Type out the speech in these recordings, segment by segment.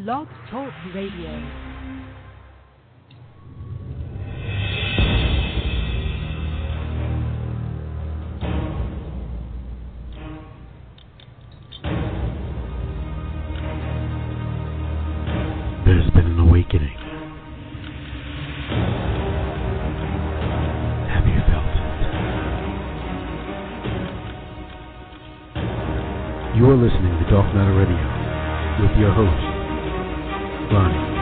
Blog Talk Radio. There's been an awakening. Have you felt it? You are listening to Dark Matter Radio with your host, Ronnie McLean.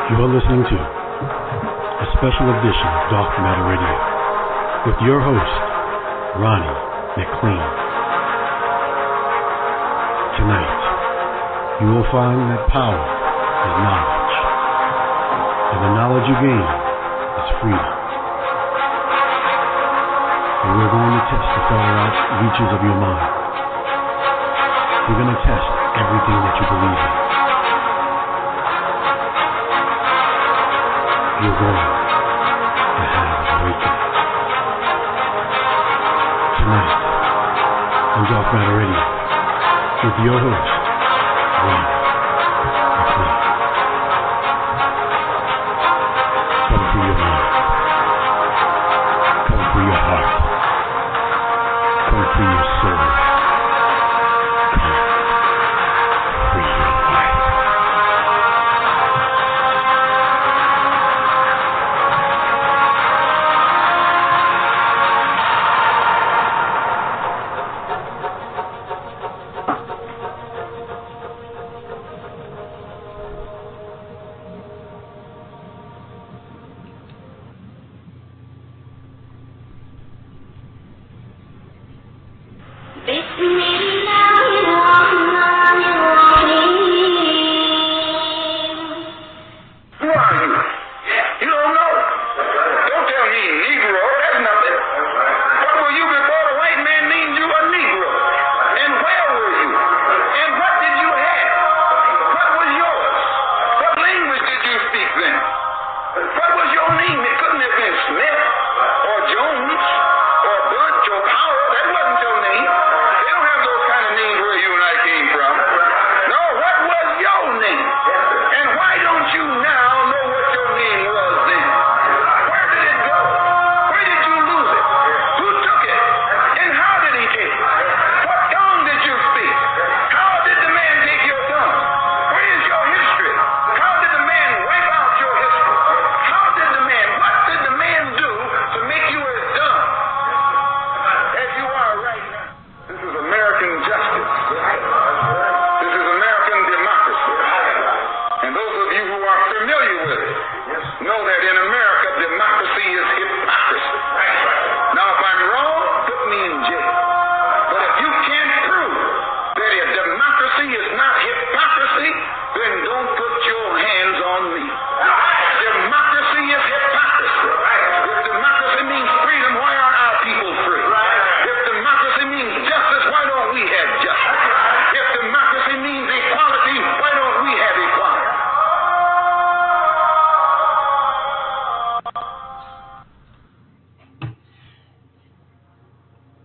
You are listening to a special edition of Dark Matter Radio with your host, Ronnie McLean. Tonight, you will find that power is knowledge, and the knowledge you gain is freedom. And we're going to test the far out reaches of your mind. We're going to test everything that you believe in. You're going to have an awakening. Tonight, on Dark Matter Radio, with your host, Ronnie McLean. Come for your mind. Come for your heart. Come for your soul. Come for your life.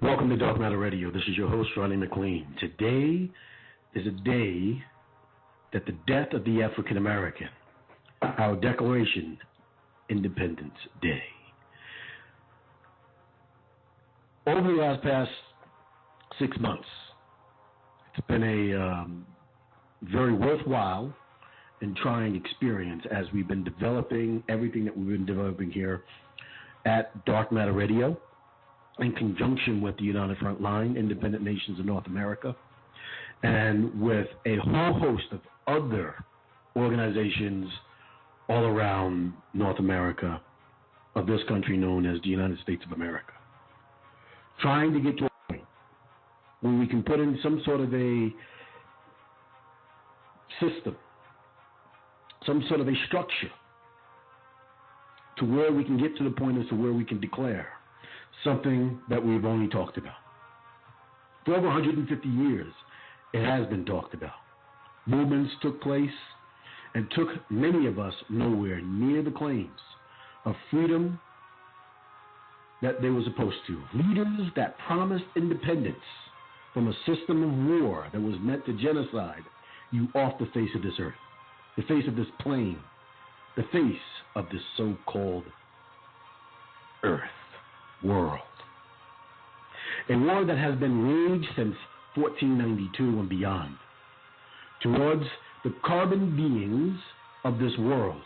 Welcome to Dark Matter Radio. This is your host, Ronnie McLean. Today is a day that the death of the African American, our Declaration, Independence Day. Over the past 6 months, it's been a very worthwhile and trying experience as we've been developing everything that we've been developing here at Dark Matter Radio, in conjunction with the United Front Line, Independent Nations of North America, and with a whole host of other organizations all around North America of this country known as the United States of America, trying to get to a point where we can put in some sort of a system, some sort of a structure to where we can get to the point as to where we can declare something that we've only talked about. For over 150 years, it has been talked about. Movements took place and took many of us nowhere near the claims of freedom that they were supposed to. Leaders that promised independence from a system of war that was meant to genocide you off the face of this earth, the face of this plane, the face of this so-called earth, world. A war that has been waged since 1492 and beyond towards the carbon beings of this world,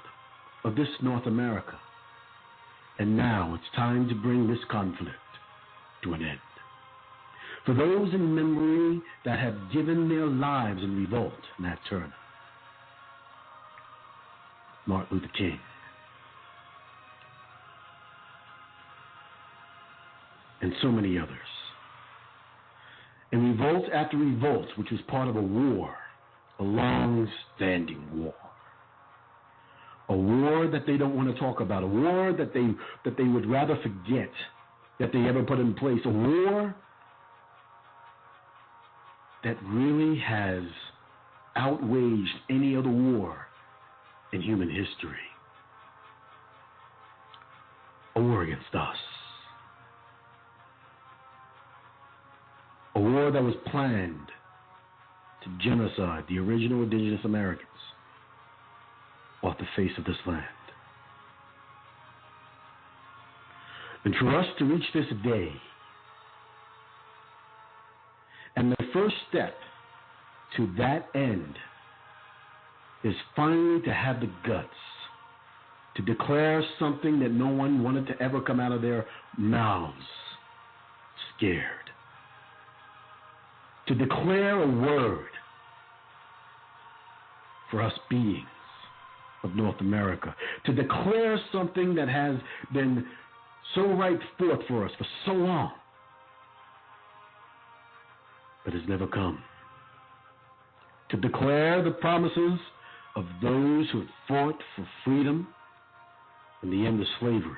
of this North America. And now it's time to bring this conflict to an end. For those in memory that have given their lives in revolt, Nat Turner, Martin Luther King, and so many others. And revolt after revolt, which was part of a war, a long-standing war. A war that they don't want to talk about, a war that they would rather forget that they ever put in place, a war that really has outwaged any other war in human history. A war against us. A war that was planned to genocide the original Indigenous Americans off the face of this land. And for us to reach this day, and the first step to that end is finally to have the guts to declare something that no one wanted to ever come out of their mouths, scared. To declare a word for us beings of North America, to declare something that has been so right forth for us for so long, but has never come. To declare the promises of those who had fought for freedom and the end of slavery.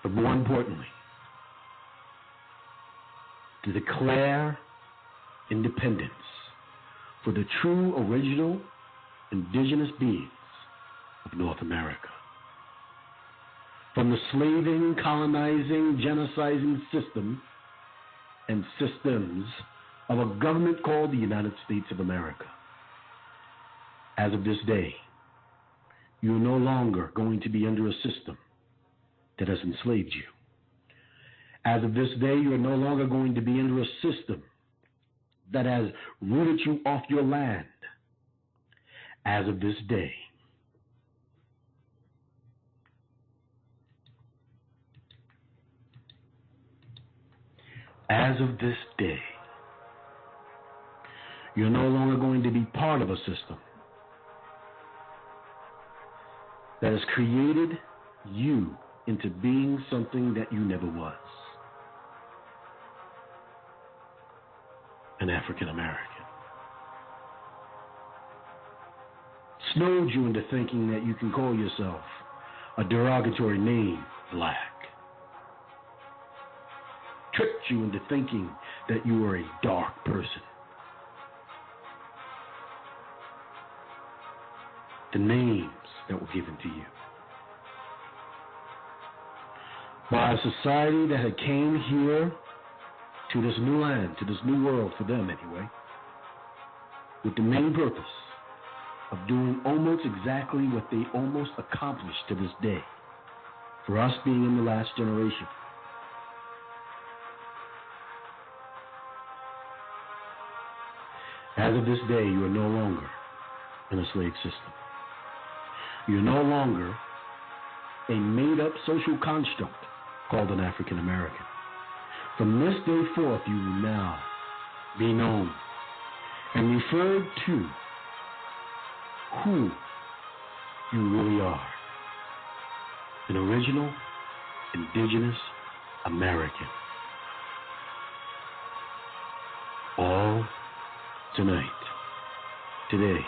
But more importantly, to declare independence for the true original indigenous beings of North America. From the slaving, colonizing, genociding system and systems of a government called the United States of America. As of this day, you are no longer going to be under a system that has enslaved you. As of this day, you are no longer going to be under a system that has rooted you off your land. As of this day, you're no longer going to be part of a system that has created you into being something that you never was. An African American. Snowed you into thinking that you can call yourself a derogatory name, black. Tricked you into thinking that you were a dark person. The names that were given to you by a society that had came here to this new land, to this new world, for them anyway, with the main purpose of doing almost exactly what they almost accomplished to this day, for us being in the last generation. As of this day, you are no longer in a slave system. You are no longer a made-up social construct called an African American. From this day forth, you will now be known and referred to who you really are. An original, Indigenous American. All tonight, today,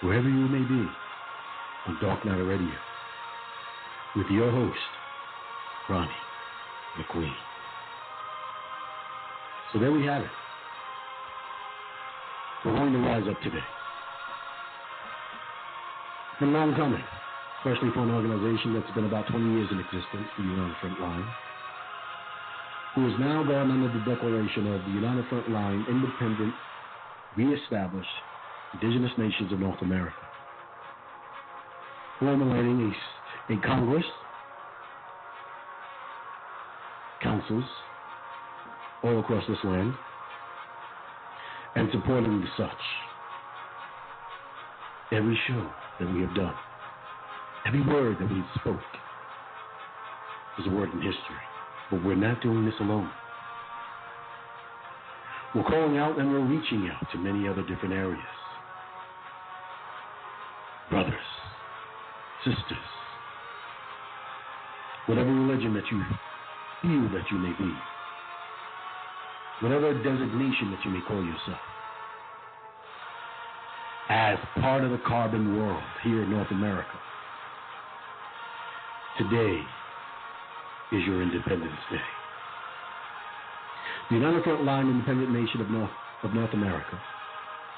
wherever you may be, on Dark Night Radio, with your host, Ronnie McLean. So there we have it. We're going to rise up today. It's been a long coming, especially for an organization that's been about 20 years in existence, the United Front Line, who has now gone under the declaration of the United Front Line, independent, reestablished Indigenous Nations of North America, formulating a Congress, councils all across this land, and supporting the such. Every show that we have done, every word that we've spoke is a word in history. But we're not doing this alone. We're calling out and we're reaching out to many other different areas. Brothers, sisters, whatever religion that you feel that you may be, whatever designation that you may call yourself, as part of the carbon world here in North America, today is your Independence Day. The United Front Line Independent Nation of North America,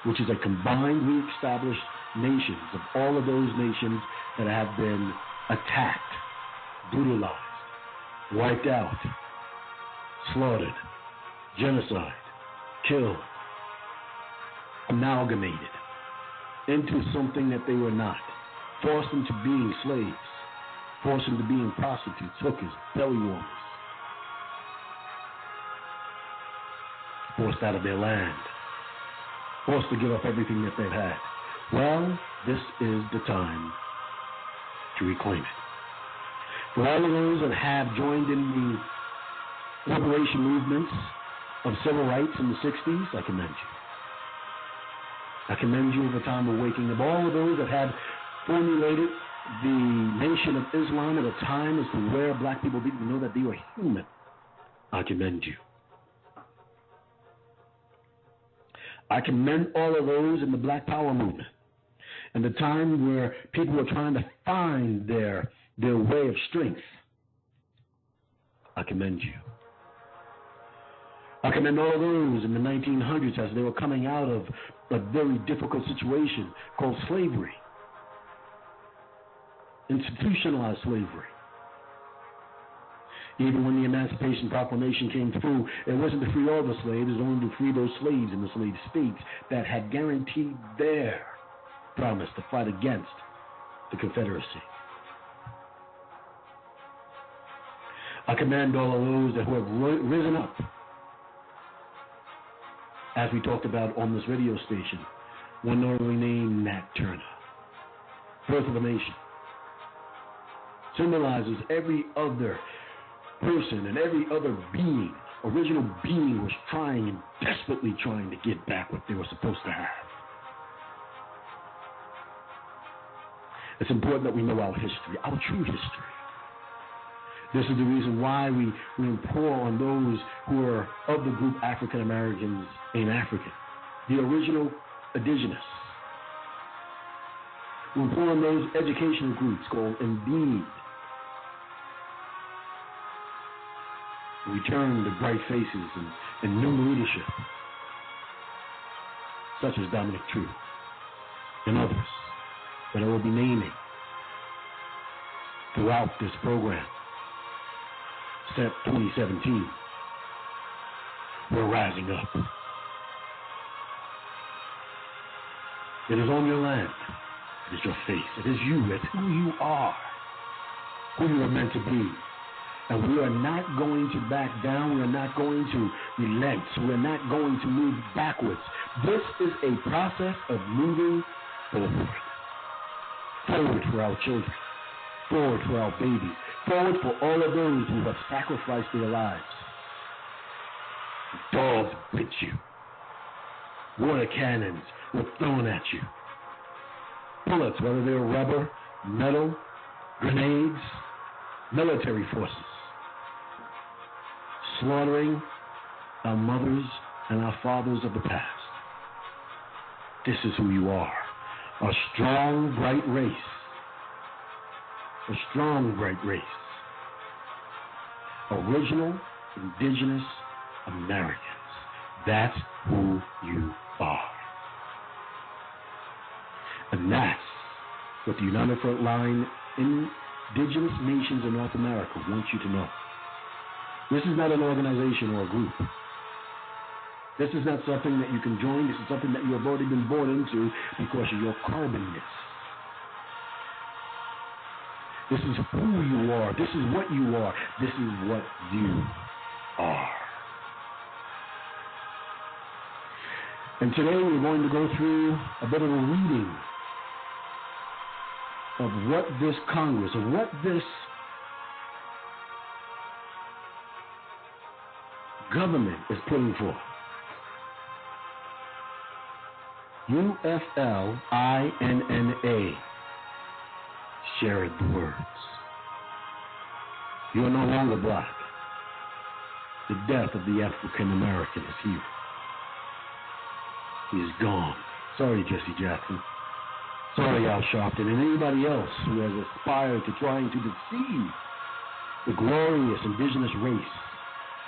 which is a combined, re-established nations of all of those nations that have been attacked, brutalized, wiped out, slaughtered, genocide, killed, amalgamated into something that they were not, forced into being slaves, forced into being prostitutes, hookers, belly warmers, forced out of their land, forced to give up everything that they've had. Well, this is the time to reclaim it. For all of those that have joined in the liberation movements of civil rights in the 60s, I commend you. I commend you at the time of waking up. All of those that had formulated the Nation of Islam at a time as to where black people didn't know that they were human, I commend you. I commend all of those in the Black Power movement and the time where people were trying to find their way of strength. I commend you. I commend all of those in the 1900s as they were coming out of a very difficult situation called slavery, institutionalized slavery. Even when the Emancipation Proclamation came through, it wasn't to free all the slaves, it was only to free those slaves in the slave states that had guaranteed their promise to fight against the Confederacy. I commend all of those who have risen up, as we talked about on this radio station, one notably named Nat Turner. Birth of a Nation symbolizes every other person and every other being, original being, was trying and desperately trying to get back what they were supposed to have. It's important that we know our history, our true history. This is the reason why we implore on those who are of the group African Americans in Africa, the original indigenous. We implore on those educational groups called Indeed. Return to bright faces and new leadership, such as Dominic True and others that I will be naming throughout this program. Step 2017, we're rising up. It is on your land. It is your face. It is you. It's who you are, who you are meant to be. And we are not going to back down. We are not going to relent. We are not going to move backwards. This is a process of moving forward. Forward for our children. Forward for our babies. Forward for all of those who have sacrificed their lives. Dogs bit you. water cannons were thrown at you. Bullets, whether they were rubber, metal, grenades, military forces, slaughtering our mothers and our fathers of the past. This is who you are. A strong, bright race. A strong, bright race. Original, Indigenous Americans. That's who you are. And that's what the United Front Line Indigenous Nations in North America wants you to know. This is not an organization or a group. This is not something that you can join. This is something that you have already been born into because of your carbonness. This is who you are. This is what you are. This is what you are. And today we're going to go through a bit of a reading of what this Congress, of what this government is putting forth. UFLINNA shared the words. You are no longer black. The death of the African American is here. He is gone. Sorry, Jesse Jackson. Sorry, Al Sharpton, and anybody else who has aspired to trying to deceive the glorious indigenous race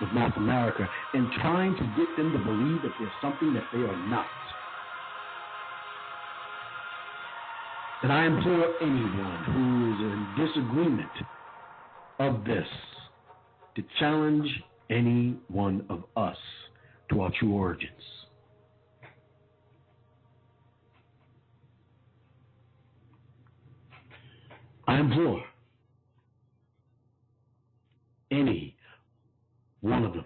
of North America and trying to get them to believe that there's something that they are not. And I implore anyone who is in disagreement of this to challenge any one of us to our true origins. I implore any one of them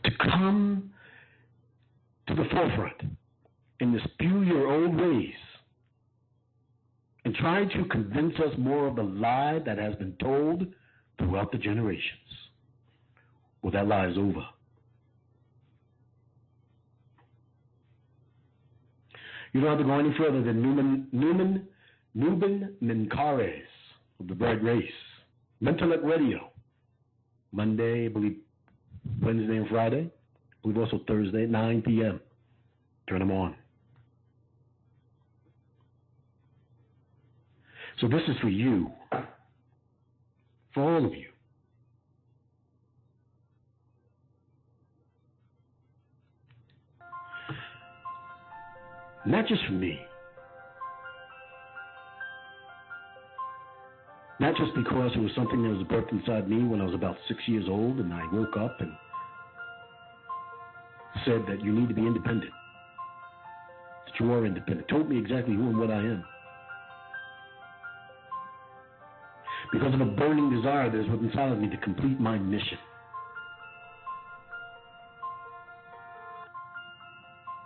to come to the forefront and dispute your old ways and try to convince us more of the lie that has been told throughout the generations. Well, that lie is over. You don't have to go any further than Nuben Menkares of the Bright Race. Mentalec Radio. Monday, I believe Wednesday and Friday. I believe also Thursday at 9 p.m. Turn them on. So this is for you. For all of you. Not just for me. Not just because it was something that was birthed inside me when I was about 6 years old and I woke up and said that you need to be independent. That you are independent. Told me exactly who and what I am. Because of a burning desire that is within inside of me to complete my mission.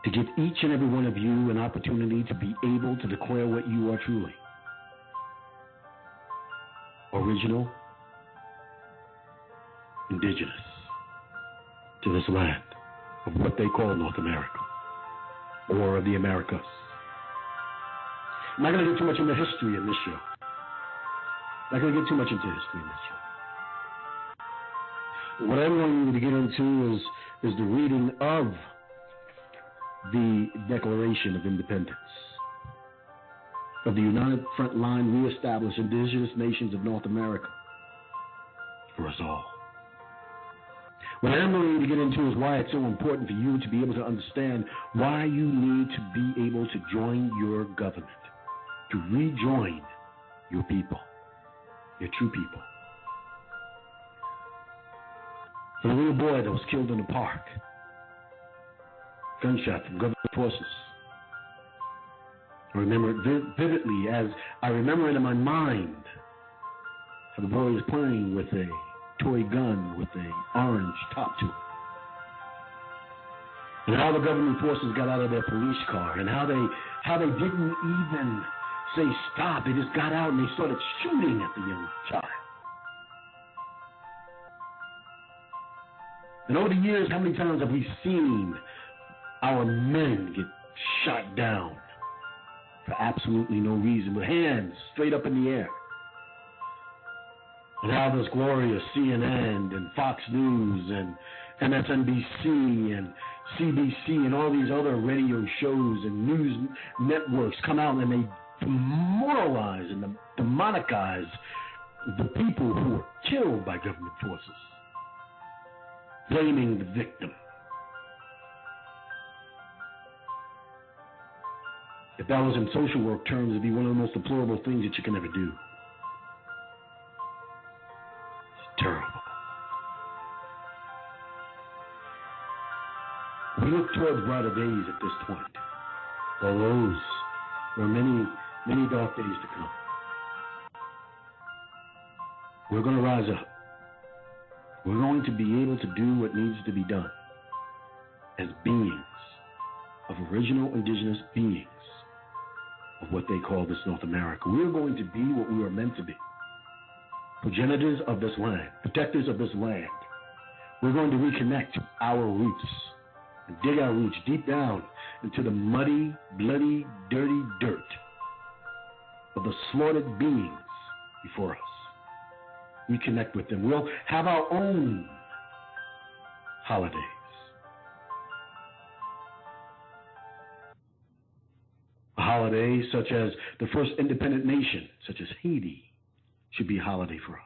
To give each and every one of you an opportunity to be able to declare what you are truly. Original, indigenous to this land of what they call North America, or the Americas. I'm not going to get too much into history in this show. I'm not going to get too much into history in this show. What I'm going to get into is the reading of the Declaration of Independence of the United Front Line Reestablished Indigenous Nations of North America for us all. What I'm going to get into is why it's so important for you to be able to understand why you need to be able to join your government, to rejoin your people, your true people. For the little boy that was killed in the park, gunshot from government forces. I remember it vividly as I remember it in my mind how the boy was playing with a toy gun with an orange top to it. And how the government forces got out of their police car and how they didn't even say stop. They just got out and they started shooting at the young child. And over the years, how many times have we seen our men get shot down for absolutely no reason, with hands straight up in the air? And how this glorious CNN and Fox News and MSNBC and CBC and all these other radio shows and news networks come out and they demoralize and demonicize the people who were killed by government forces, blaming the victim. If that was in social work terms, it'd be one of the most deplorable things that you can ever do. It's terrible. We look towards brighter days at this point. Well, those were many, many dark days to come. We're going to rise up. We're going to be able to do what needs to be done as beings of original indigenous beings of what they call this North America. We're going to be what we are meant to be. Progenitors of this land, protectors of this land. We're going to reconnect to our roots and dig our roots deep down into the muddy, bloody, dirty dirt of the slaughtered beings before us. Reconnect with them. We'll have our own holidays. A holiday such as the first independent nation, such as Haiti, should be a holiday for us.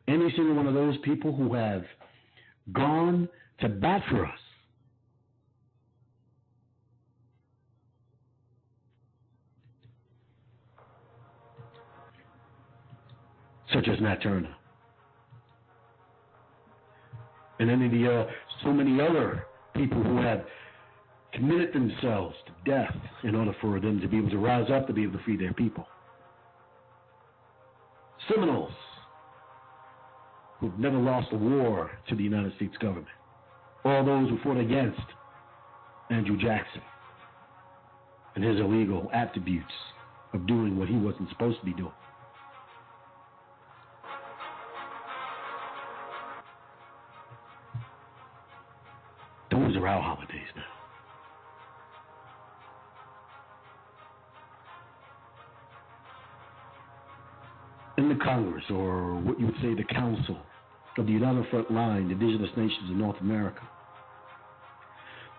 Any single one of those people who have gone to bat for us, such as Nat Turner, and any of the so many other people who have committed themselves to death in order for them to be able to rise up, to be able to free their people. Seminoles who've never lost a war to the United States government. All those who fought against Andrew Jackson and his illegal attributes of doing what he wasn't supposed to be doing. Those are our holidays now. In the Congress, or what you would say the Council of the United Front Line, Indigenous Nations of North America,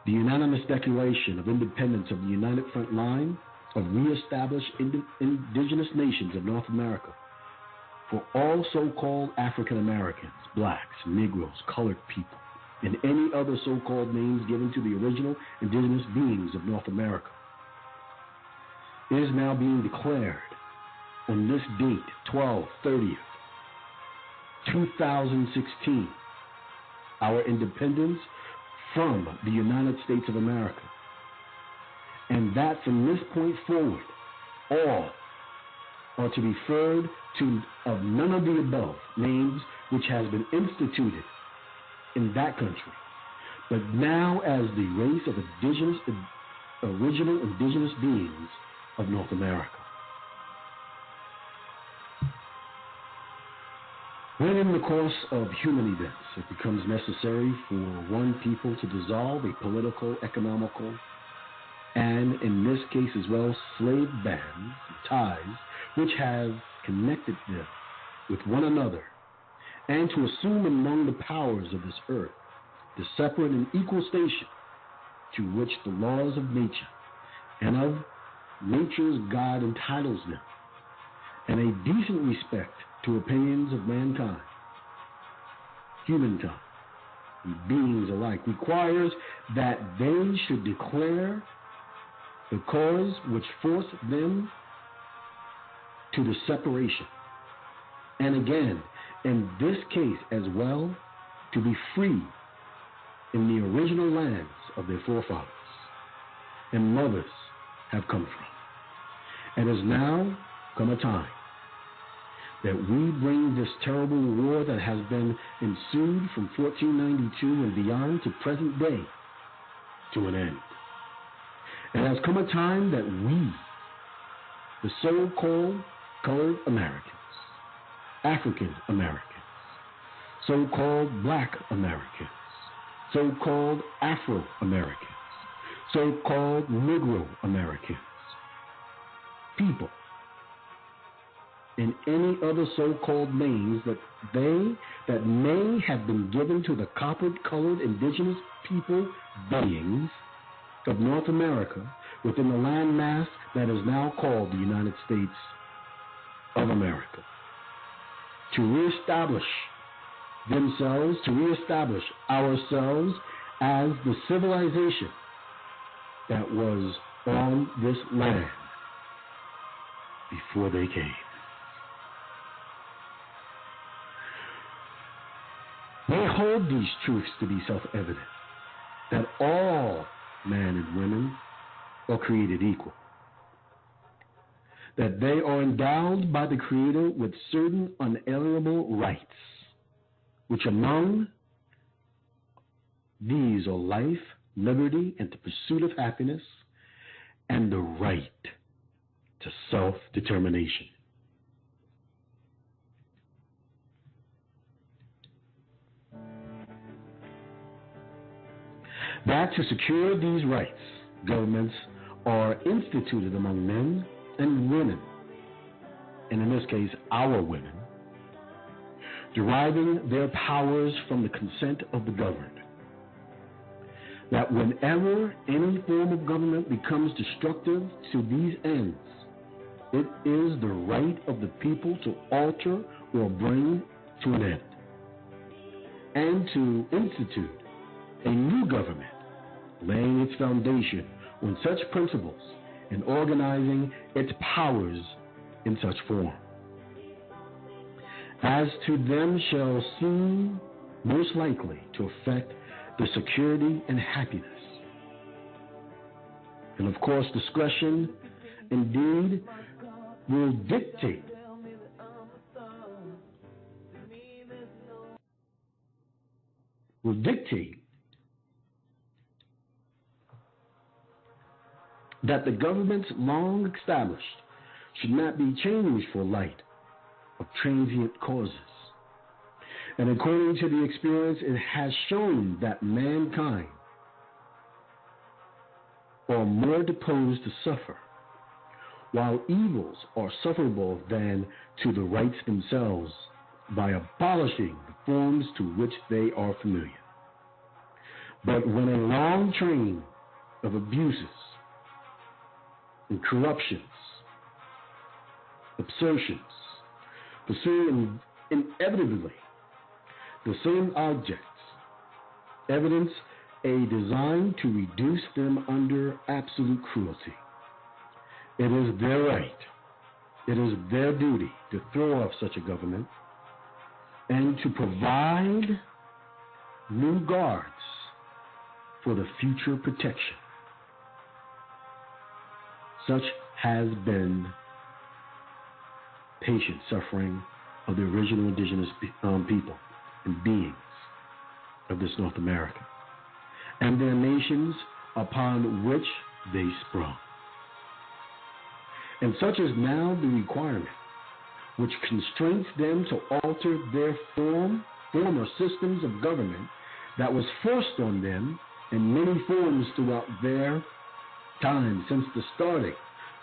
the unanimous declaration of independence of the United Front Line of reestablished Indigenous Nations of North America for all so-called African Americans, blacks, Negroes, colored people, and any other so-called names given to the original indigenous beings of North America. It is now being declared on this date, 12/30/2016, our independence from the United States of America. And that from this point forward, all are to be referred to of none of the above names which has been instituted in that country, but now as the race of original indigenous beings of North America. When in the course of human events it becomes necessary for one people to dissolve a political, economical, and in this case as well, slave bands, ties, which have connected them with one another, and to assume among the powers of this earth the separate and equal station to which the laws of nature and of nature's God entitles them, and a decent respect to opinions of mankind, humankind, and beings alike, requires that they should declare the cause which forced them to the separation, and again, in this case as well, to be free in the original lands of their forefathers and mothers have come from. It has now come a time that we bring this terrible war that has been ensued from 1492 and beyond to present day to an end. It has come a time that we, the so-called colored Americans, African Americans, so-called Black Americans, so-called Afro-Americans, so-called Negro Americans, people, and any other so-called names that may have been given to the copper-colored indigenous people beings of North America within the landmass that is now called the United States of America, to reestablish themselves, to reestablish ourselves as the civilization that was on this land before they came. They hold these truths to be self-evident, that all men and women are created equal, that they are endowed by the Creator with certain unalienable rights, which among these are life, liberty, and the pursuit of happiness, and the right to self-determination. That to secure these rights, governments are instituted among men and women, and in this case, our women, deriving their powers from the consent of the governed. That whenever any form of government becomes destructive to these ends, it is the right of the people to alter or bring to an end, and to institute a new government, laying its foundation on such principles and organizing its powers in such form as to them shall seem most likely to affect the security and happiness. And of course, discretion indeed will dictate that the governments long established should not be changed for light of transient causes. And according to the experience, it has shown that mankind are more disposed to suffer, while evils are sufferable than to the rights themselves, by abolishing the forms to which they are familiar. But when a long train of abuses and corruptions, absurtions, pursuing inevitably the same objects, evidence a design to reduce them under absolute cruelty, it is their right, it is their duty to throw off such a government and to provide new guards for the future protection. Such has been patient suffering of the original indigenous people and beings of this North America and their nations upon which they sprung. And such is now the requirement which constrains them to alter their former systems of government that was forced on them in many forms throughout their time since the starting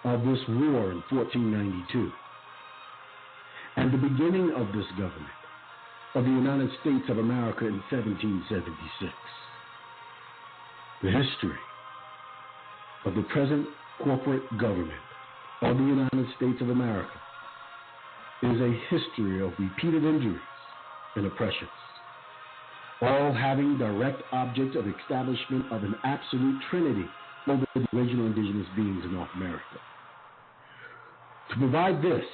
of this war in 1492 and the beginning of this government of the United States of America in 1776. The history of the present corporate government of the United States of America is a history of repeated injuries and oppressions, all having direct object of establishment of an absolute trinity over the original indigenous beings in North America. To provide this,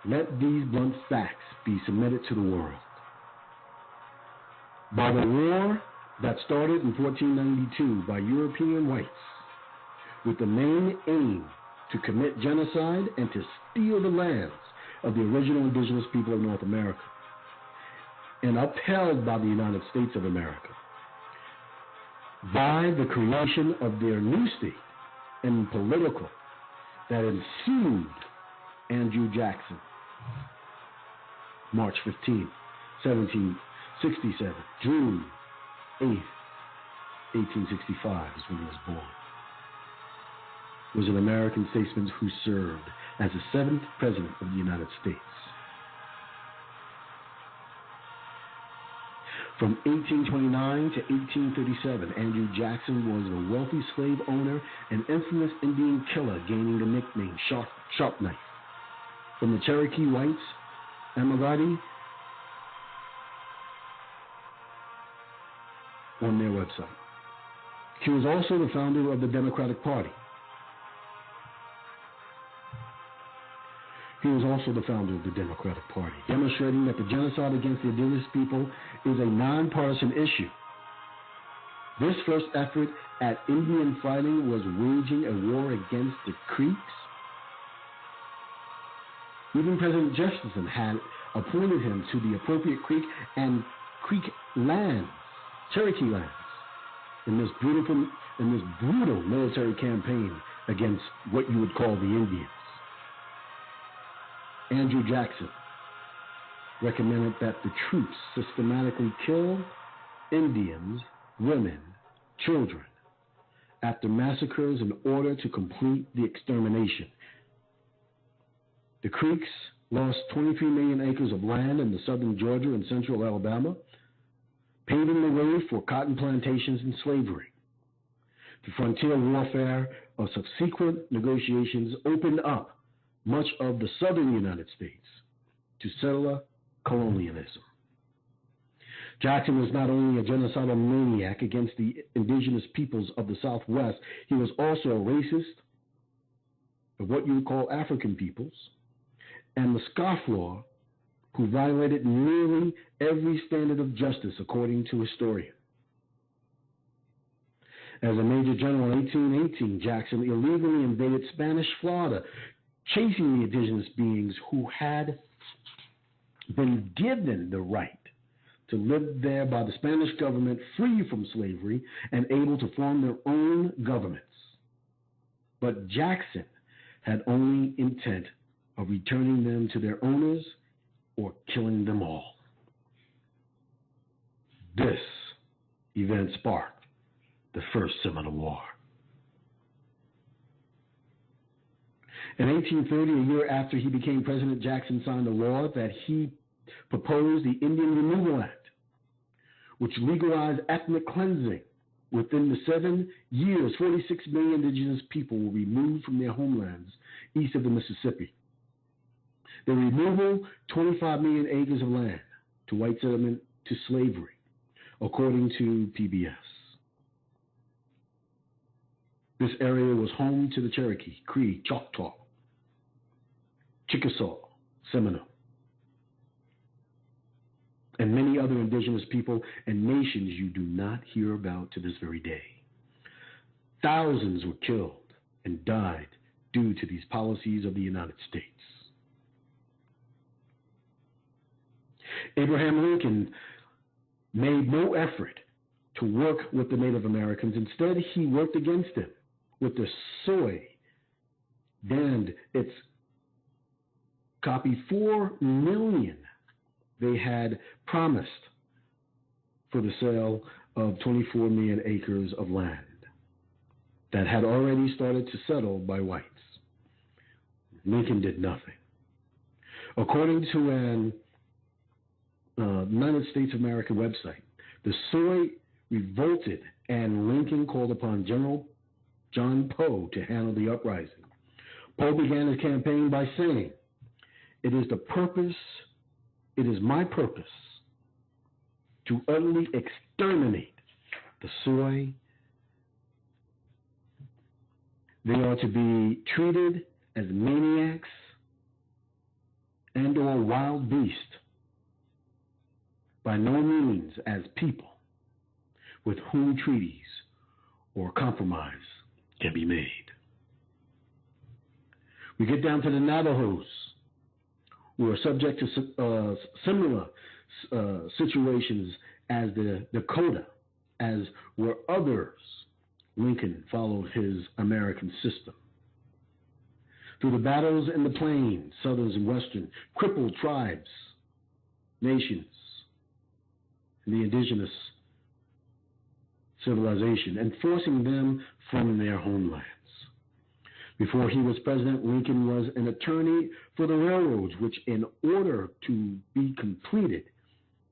let these blunt facts be submitted to the world. By the war that started in 1492 by European whites with the main aim to commit genocide and to steal the lands of the original indigenous people of North America, and upheld by the United States of America, by the creation of their new state and political that ensued Andrew Jackson, March 15, 1767. June 8th, 1865 is when he was born. Was an American statesman who served as the 7th President of the United States. From 1829 to 1837, Andrew Jackson was a wealthy slave owner and infamous Indian killer, gaining the nickname Sharp Knife from the Cherokee whites, Amagati, on their website. He was also the founder of the Democratic Party. Demonstrating that the genocide against the indigenous people is a nonpartisan issue. This first effort at Indian fighting was waging a war against the Creeks. Even President Jefferson had appointed him to the appropriate Creek and Creek lands, Cherokee lands, in this brutal military campaign against what you would call the Indians. Andrew Jackson recommended that the troops systematically kill Indians, women, children, after massacres in order to complete the extermination. The Creeks lost 23 million acres of land in the southern Georgia and central Alabama, paving the way for cotton plantations and slavery. The frontier warfare of subsequent negotiations opened up much of the southern United States to settler colonialism. Jackson was not only a genocidal maniac against the indigenous peoples of the Southwest, he was also a racist of what you would call African peoples, and the scofflaw who violated nearly every standard of justice, according to historians. As a major general in 1818, Jackson illegally invaded Spanish Florida, chasing the indigenous beings who had been given the right to live there by the Spanish government, free from slavery and able to form their own governments. But Jackson had only intent of returning them to their owners or killing them all. This event sparked the First Seminole War. In 1830, a year after he became president, Jackson signed a law that he proposed the Indian Removal Act, which legalized ethnic cleansing. Within the 7 years, 46 million indigenous people were removed from their homelands east of the Mississippi. The removal, 25 million acres of land to white settlement to slavery, according to PBS. This area was home to the Cherokee, Cree, Choctaw, Chickasaw, Seminole, and many other indigenous people and nations you do not hear about to this very day. Thousands were killed and died due to these policies of the United States. Abraham Lincoln made no effort to work with the Native Americans. Instead, he worked against them with the soy, and its copy 4 million they had promised for the sale of 24 million acres of land that had already started to settle by whites. Lincoln did nothing. According to an United States of America website, the soy revolted and Lincoln called upon General John Poe to handle the uprising. Poe began his campaign by saying, it is my purpose to utterly exterminate the soy. They are to be treated as maniacs and or wild beasts, by no means as people with whom treaties or compromise can be made. We get down to the Navajos, who are subject to similar situations as the Dakota, as were others. Lincoln followed his American system. Through the battles in the plains, southern and western, crippled tribes, nations the indigenous civilization and forcing them from their homelands. Before he was president, Lincoln was an attorney for the railroads, which, in order to be completed,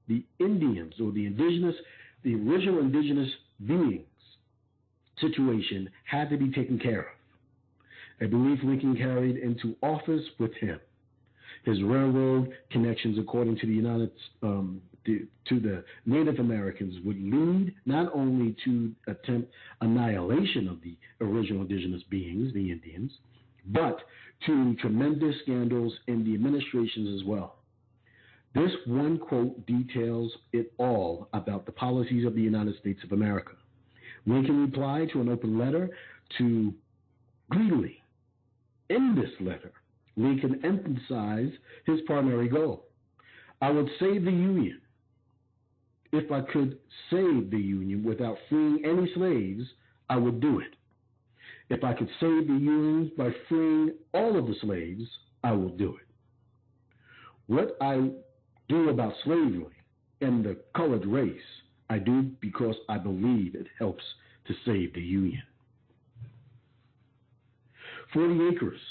the Indians or the original indigenous beings situation had to be taken care of. A belief Lincoln carried into office with him. His railroad connections, according to the Native Americans, would lead not only to attempt annihilation of the original indigenous beings, the Indians, but to tremendous scandals in the administrations as well. This one quote details it all about the policies of the United States of America. Lincoln replied to an open letter to Greeley. In this letter, Lincoln emphasized his primary goal. I would save the Union. If I could save the Union without freeing any slaves, I would do it. If I could save the Union by freeing all of the slaves, I will do it. What I do about slavery and the colored race, I do because I believe it helps to save the Union. 40 acres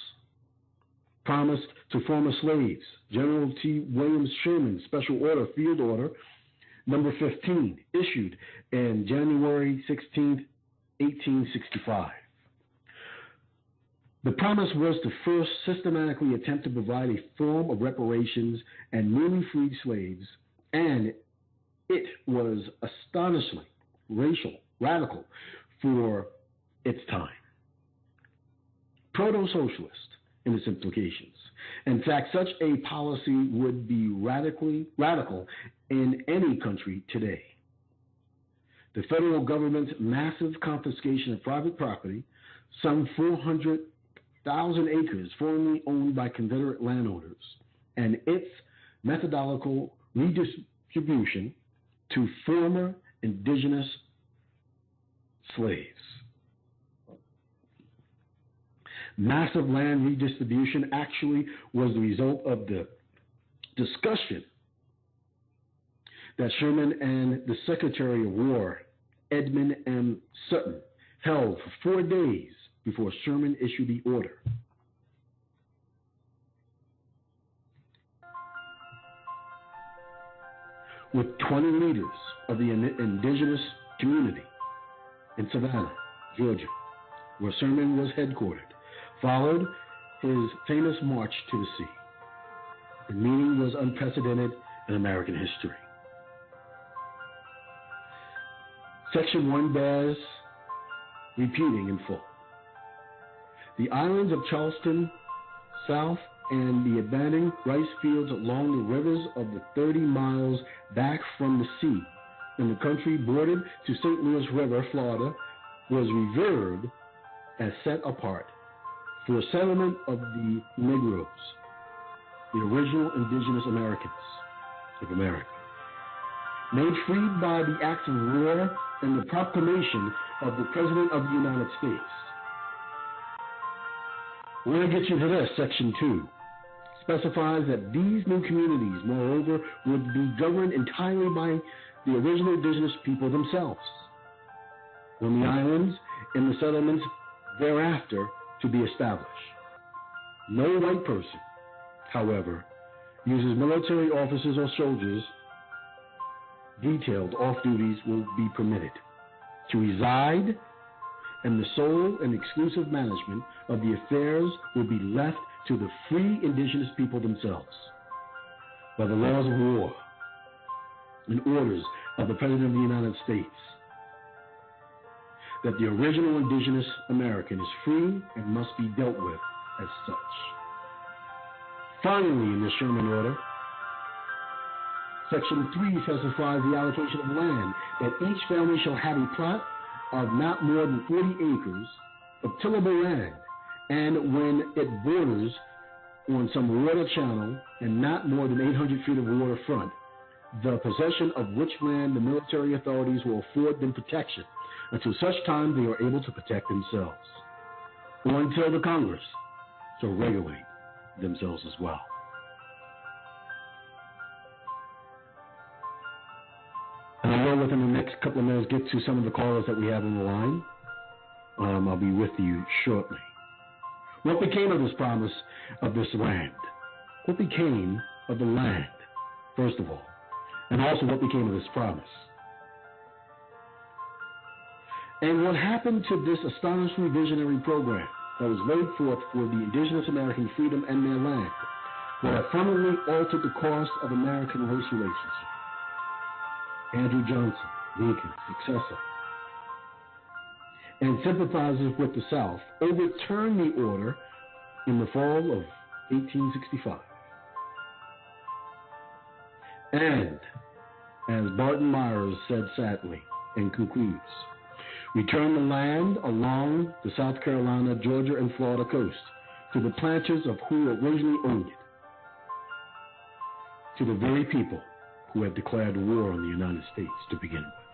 promised to former slaves. General T. Williams Sherman, Special Order, Field Order, number 15, issued in January 16, 1865. The promise was to first systematically attempt to provide a form of reparations and newly freed slaves, and it was astonishingly radical for its time. Proto-socialist in its implications. In fact, such a policy would be radical in any country today. The federal government's massive confiscation of private property, some 400,000 acres formerly owned by Confederate landowners, and its methodological redistribution to former indigenous slaves. Massive land redistribution actually was the result of the discussion that Sherman and the Secretary of War, Edmund M. Sutton, held for 4 days before Sherman issued the order. With 20 leaders of the indigenous community in Savannah, Georgia, where Sherman was headquartered, followed his famous march to the sea. The meeting was unprecedented in American history. Section 1 bears repeating in full. The islands of Charleston, South, and the abandoned rice fields along the rivers of the 30 miles back from the sea in the country bordered to St. Louis River, Florida, was revered as set apart for settlement of the Negroes, the original indigenous Americans of America. Made free by the acts of war and the proclamation of the President of the United States. We're going to get you to this. Section 2 specifies that these new communities, moreover, would be governed entirely by the original indigenous people themselves. On the islands and the settlements thereafter to be established. No white person, however, uses military officers or soldiers detailed off duties will be permitted to reside, and the sole and exclusive management of the affairs will be left to the free indigenous people themselves by the laws of war and orders of the President of the United States. That the original indigenous American is free and must be dealt with as such. Finally, in the Sherman Order, Section 3 specifies the allocation of land, that each family shall have a plot of not more than 40 acres of tillable land, and when it borders on some water channel and not more than 800 feet of waterfront, the possession of which land the military authorities will afford them protection until such time they are able to protect themselves, or until the Congress shall regulate themselves as well. within the next couple of minutes get to some of the callers that we have on the line. I'll be with you shortly. What became of this promise of this land? What became of the land, first of all? And also what became of this promise? And what happened to this astonishingly visionary program that was laid forth for the Indigenous American freedom and their land, that have fundamentally altered the course of American race relations? Andrew Johnson, Lincoln's successor, and sympathizers with the South, overturned the order in the fall of 1865. And, as Barton Myers said sadly and concludes, returned the land along the South Carolina, Georgia, and Florida coast to the planters of who originally owned it, to the very people who had declared war on the United States to begin with.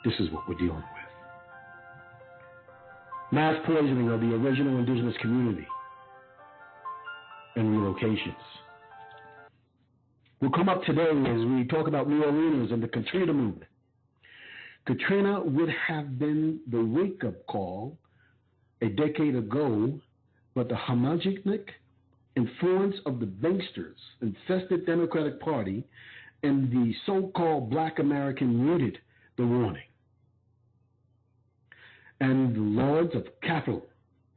This is what we're dealing with. Mass poisoning of the original indigenous community and relocations. We'll come up today as we talk about New Orleans and the Katrina movement. Katrina would have been the wake-up call a decade ago, but the homogenic influence of the banksters, infested Democratic Party, and the so-called Black American muted the warning. And the lords of capital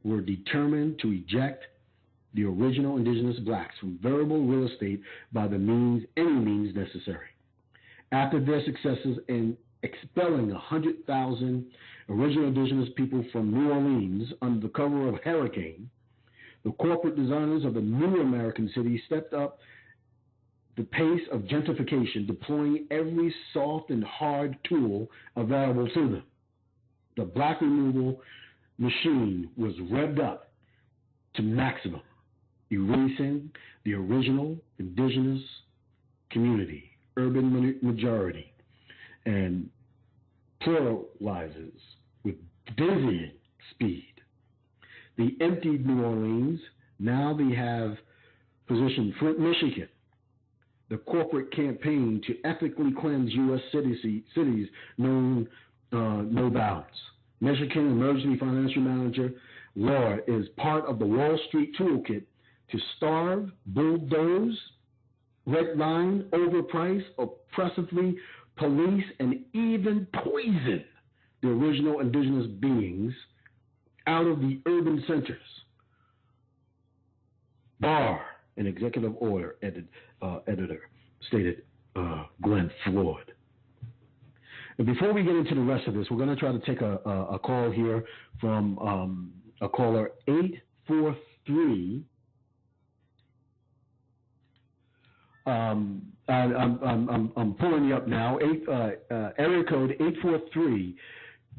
were determined to eject the original indigenous blacks from variable real estate by any means necessary. After their successes in expelling 100,000 original indigenous people from New Orleans under the cover of hurricane, the corporate designers of the new American city stepped up the pace of gentrification, deploying every soft and hard tool available to them. The black removal machine was revved up to maximum, erasing the original indigenous community, urban majority, and pluralizes with dizzying speed. They emptied New Orleans. Now they have positioned Flint, Michigan, the corporate campaign to ethically cleanse U.S. cities known no bounds. Michigan Emergency Financial Manager law is part of the Wall Street toolkit to starve, bulldoze, redline, overprice, oppressively police, and even poison the original indigenous beings out of the urban centers. Bar, an executive order editor, stated Glenn Floyd. And before we get into the rest of this, we're going to try to take a call here from a caller 843. I'm pulling you up now. Area code 843.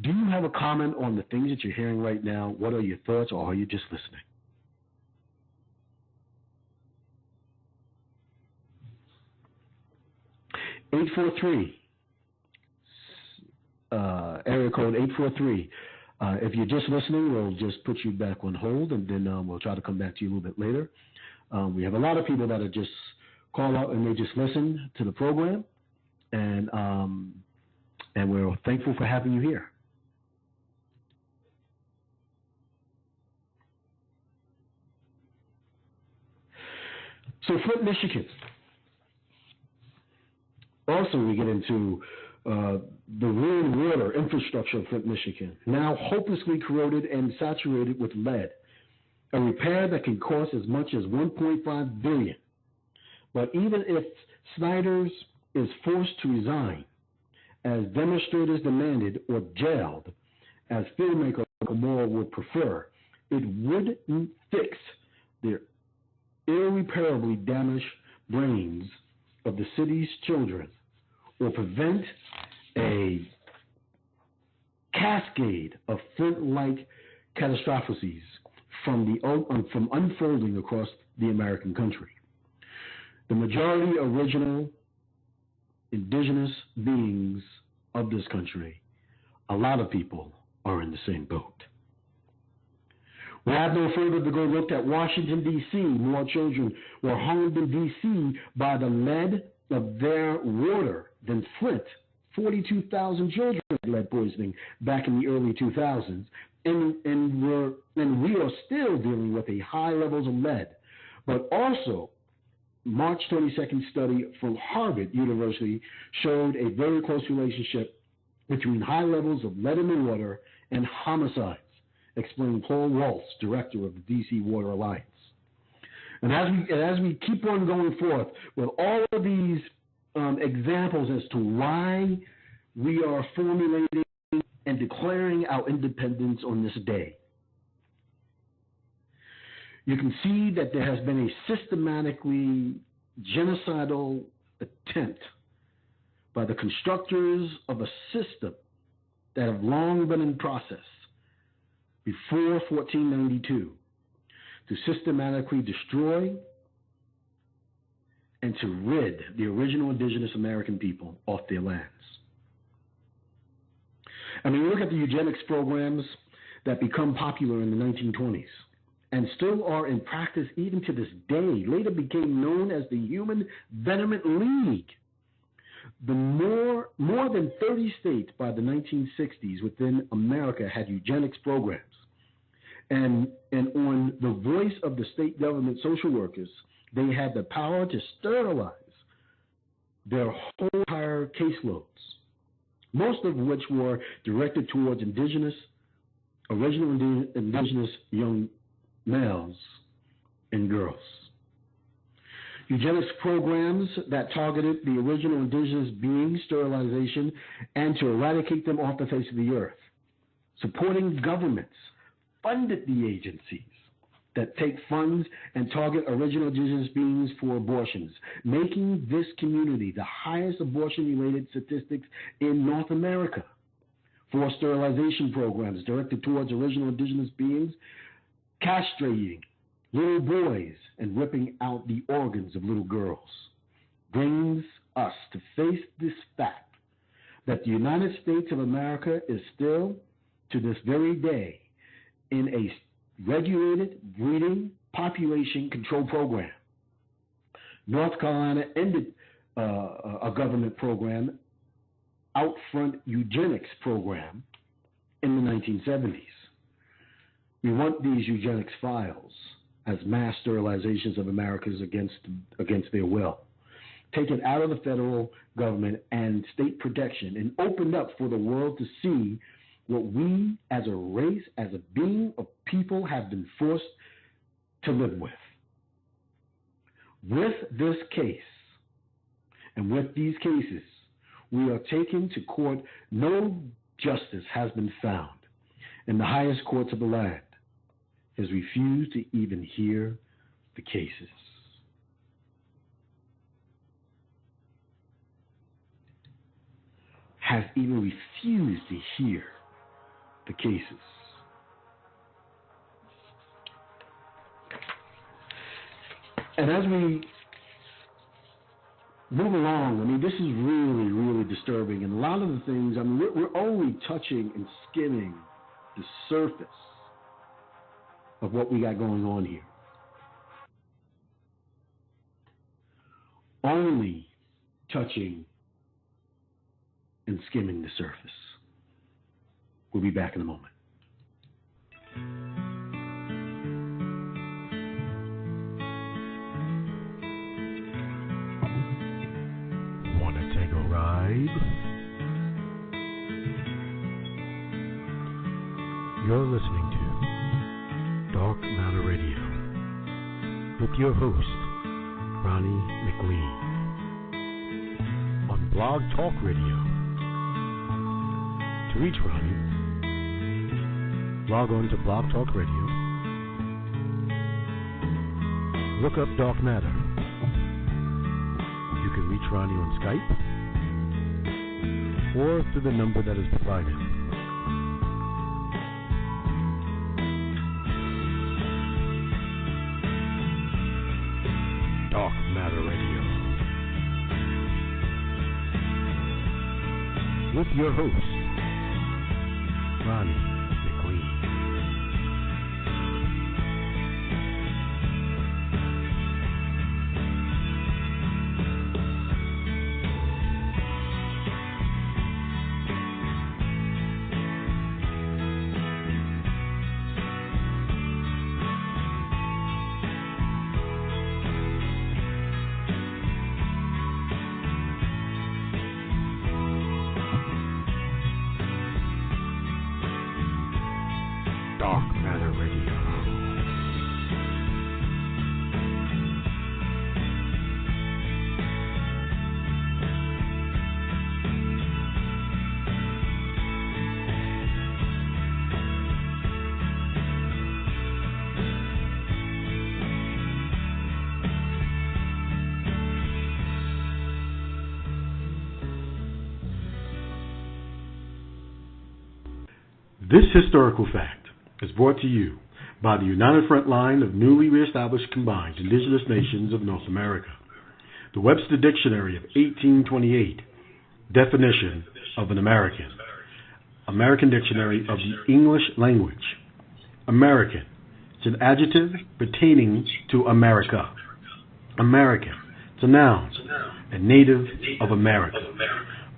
Do you have a comment on the things that you're hearing right now? What are your thoughts, or are you just listening? Area code 843. If you're just listening, we'll just put you back on hold, and then we'll try to come back to you a little bit later. We have a lot of people that are just call out and they just listen to the program, and we're thankful for having you here. So Flint, Michigan. Also, we get into the ruined water infrastructure of Flint, Michigan, now hopelessly corroded and saturated with lead. A repair that can cost as much as $1.5 billion. But even if Snyder's is forced to resign, as demonstrators demanded, or jailed, as filmmaker Moore would prefer, it wouldn't fix the irreparably damaged brains of the city's children, or prevent a cascade of Flint-like catastrophes from unfolding across the American country. The majority original indigenous beings of this country, a lot of people are in the same boat. We have no further to go look at Washington, D.C. More children were harmed in D.C. by the lead of their water than Flint. 42,000 children had lead poisoning back in the early 2000s, and we are still dealing with a high levels of lead. But also, March 22nd study from Harvard University showed a very close relationship between high levels of lead in the water and homicides, explained Paul Waltz, director of the D.C. Water Alliance. And as we keep on going forth with all of these examples as to why we are formulating and declaring our independence on this day, you can see that there has been a systematically genocidal attempt by the constructors of a system that have long been in process before 1492 to systematically destroy and to rid the original Indigenous American people off their lands. I mean, look at the eugenics programs that become popular in the 1920s and still are in practice even to this day, later became known as the Human Betterment League. The more than 30 states by the 1960s within America had eugenics programs. And on the voice of the state government social workers, they had the power to sterilize their whole entire caseloads, most of which were directed towards original indigenous young males and girls. Eugenics programs that targeted the original indigenous beings, sterilization, and to eradicate them off the face of the earth. Supporting governments funded the agencies that take funds and target original indigenous beings for abortions, making this community the highest abortion-related statistics in North America. For sterilization programs directed towards original indigenous beings, castrating little boys and ripping out the organs of little girls, brings us to face this fact that the United States of America is still, to this very day, in a regulated breeding population control program. North Carolina ended a government program, Outfront Eugenics Program, in the 1970s. We want these eugenics files as mass sterilizations of Americans against their will, taken out of the federal government and state protection, and opened up for the world to see what we as a race, as a being of people, have been forced to live with. With this case, and with these cases, we are taken to court. No justice has been found, and the highest courts of the land has refused to even hear the cases. Has even refused to hear the cases. And as we move along, I mean, this is really, really disturbing. And a lot of the things, I mean, we're only touching and skimming the surface of what we got going on here. Only touching and skimming the surface. We'll be back in a moment. Want to take a ride? You're listening to Dark Matter Radio with your host, Ronnie McLean, on Blog Talk Radio. To reach Ronnie, log on to Blog Talk Radio, look up Dark Matter. You can reach Ronnie on Skype or through the number that is provided. Dark Matter Radio with your host, Ronnie McLean. This historical fact is brought to you by the United Front Line of newly reestablished combined indigenous nations of North America. The Webster Dictionary of 1828, definition of an American. American Dictionary of the English Language. American. It's an adjective pertaining to America. American. It's a noun. A native of America.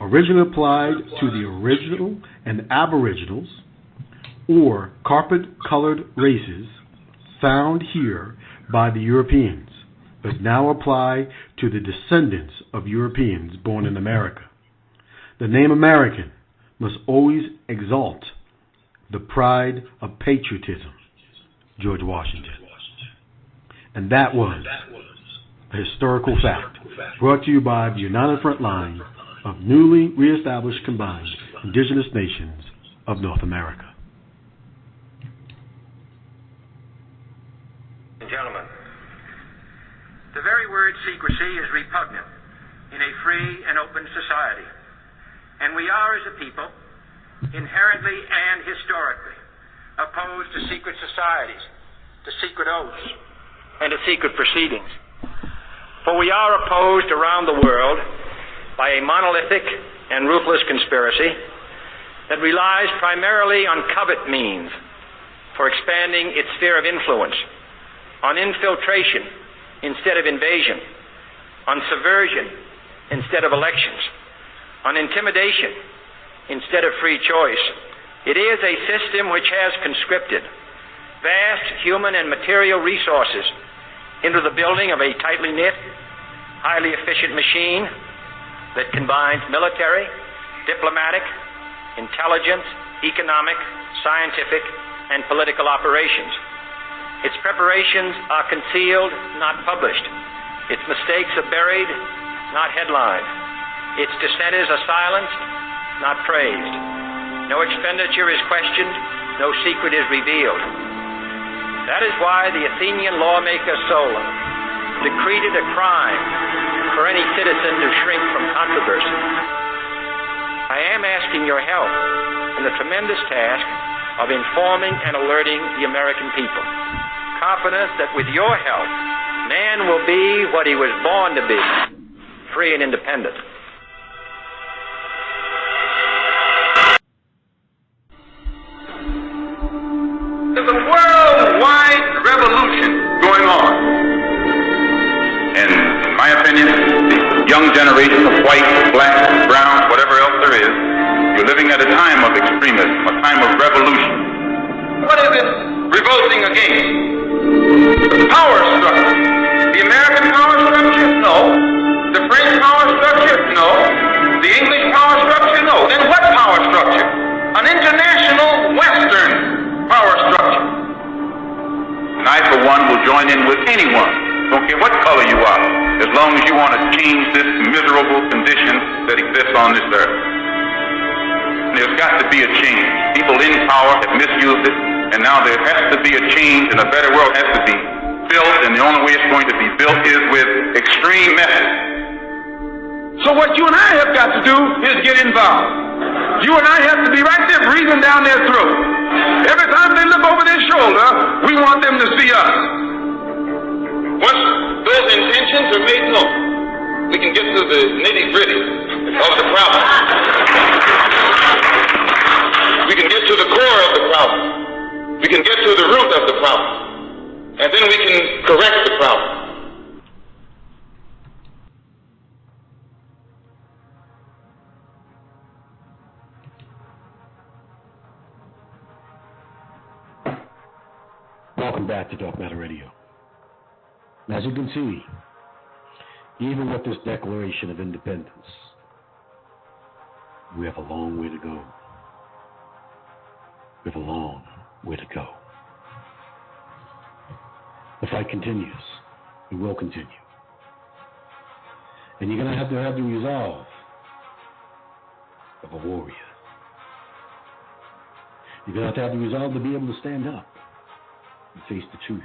Originally applied to the original and aboriginals or carpet-colored races found here by the Europeans, but now apply to the descendants of Europeans born in America. The name American must always exalt the pride of patriotism. George Washington. And that was a historical fact brought to you by the United Front Line of newly reestablished combined indigenous nations of North America. Gentlemen, the very word secrecy is repugnant in a free and open society, and we are, as a people, inherently and historically opposed to secret societies, to secret oaths, and to secret proceedings. For we are opposed around the world by a monolithic and ruthless conspiracy that relies primarily on covert means for expanding its sphere of influence, on infiltration instead of invasion, on subversion instead of elections, on intimidation instead of free choice. It is a system which has conscripted vast human and material resources into the building of a tightly knit, highly efficient machine that combines military, diplomatic, intelligence, economic, scientific, and political operations. Its preparations are concealed, not published. Its mistakes are buried, not headlined. Its dissenters are silenced, not praised. No expenditure is questioned, no secret is revealed. That is why the Athenian lawmaker Solon decreed it a crime for any citizen to shrink from controversy. I am asking your help in the tremendous task of informing and alerting the American people, confident that with your help, man will be what he was born to be, free and independent. There's a worldwide revolution going on. And in my opinion, the young generation of white, black, brown, whatever else there is, you're living at a time of extremism, a time of revolution. What is it revolting against? The power structure. The American power structure? No. The French power structure? No. The English power structure? No. Then what power structure? An international Western power structure. And I, for one, will join in with anyone, don't care what color you are, as long as you want to change this miserable condition that exists on this earth. And there's got to be a change. People in power have misused it, and now there has to be a change, and a better world has to be built, and the only way it's going to be built is with extreme methods. So what you and I have got to do is get involved. You and I have to be right there breathing down their throat. Every time they look over their shoulder, we want them to see us. Once those intentions are made known, we can get to the nitty-gritty of the problem. We can get to the core of the problem. We can get to the root of the problem. And then we can correct the problem. Welcome back to Dark Matter Radio. As you can see, even with this Declaration of Independence, we have a long way to go. We have a long way to go. The fight continues. It will continue. And you're going to have the resolve of a warrior. You're going to have the resolve to be able to stand up and face the truth.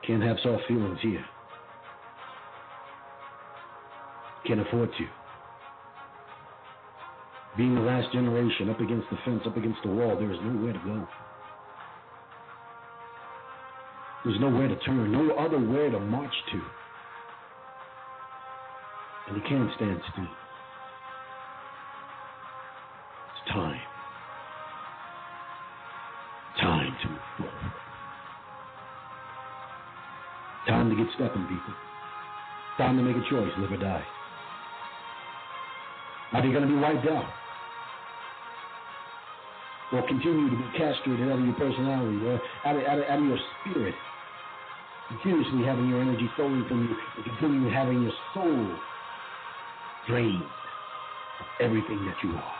Can't have soft feelings here. Can't afford to. being the last generation, up against the fence, up against the wall, there is nowhere to go. There's nowhere to turn, no other where to march to. And you can't stand still. It's time. Time to move forward. Time to get stepping, people. Time to make a choice, live or die. Are they going to be wiped out? Or continue to be castrated out of your personality, or out of your spirit? Continuously having your energy stolen from you, and continue having your soul drained of everything that you are.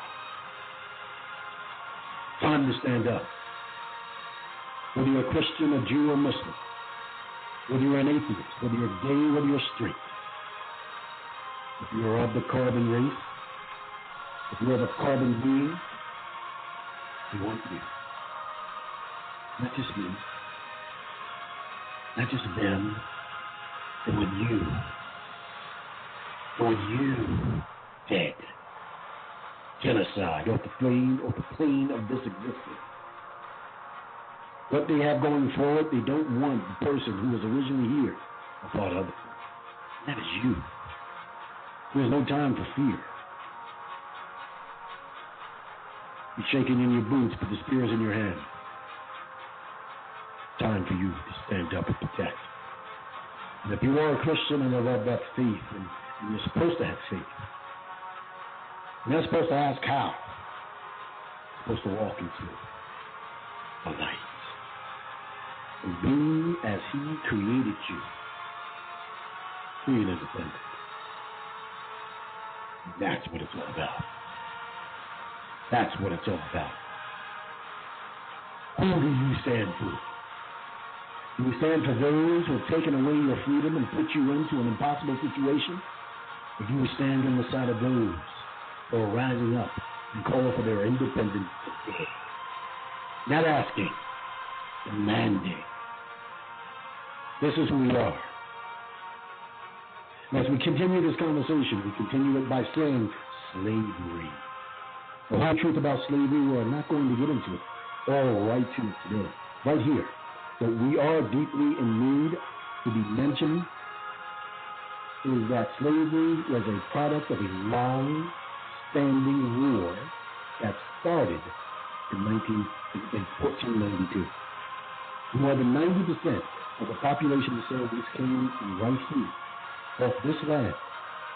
Time to stand up. Whether you're a Christian, a Jew, or Muslim, whether you're an atheist, whether you're gay, whether you're straight, if you're of the carbon race, if you're of a carbon being, we want you. Not just me, not just them, but with you. For you, dead. Genocide off the plane of this existence. What they have going forward, they don't want the person who was originally here a part of it. That is you. There's no time for fear. You're shaking in your boots, but the spear is in your hand. Time for you to stand up and protect. And if you are a Christian and have that faith, and you're supposed to have faith, you're not supposed to ask how. You're supposed to walk into a light. And be as He created you, free and independent. That's what it's all about. That's what it's all about. Who do you stand for? Do you stand for those who have taken away your freedom and put you into an impossible situation? Or do you stand on the side of those who are rising up and calling for their independence today? Not asking, demanding. This is who we are. And as we continue this conversation, we continue it by saying slavery. The whole truth about slavery, we are not going to get into it all right to it today, right here. But we are deeply in need to be mentioning is that slavery was a product of a long-standing war that started in 1492. More than 90% of the population of slaves came from right here, off this land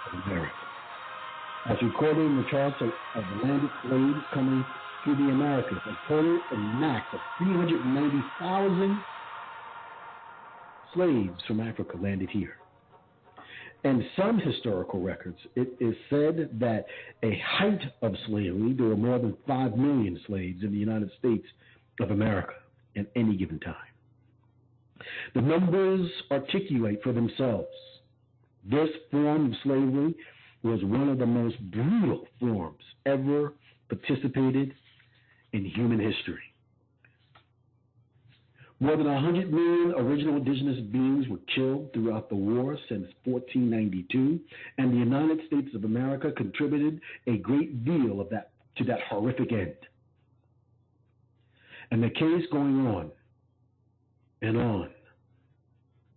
of America. As recorded in the charts of the landed slaves coming through the Americas, a total and max of 390,000 slaves from Africa landed here. In some historical records, it is said that a height of slavery, there were more than 5 million slaves in the United States of America at any given time. The numbers articulate for themselves. This form of slavery was one of the most brutal forms ever participated in human history. More than 100 million original indigenous beings were killed throughout the war since 1492, and the United States of America contributed a great deal of that to that horrific end. And the case going on and on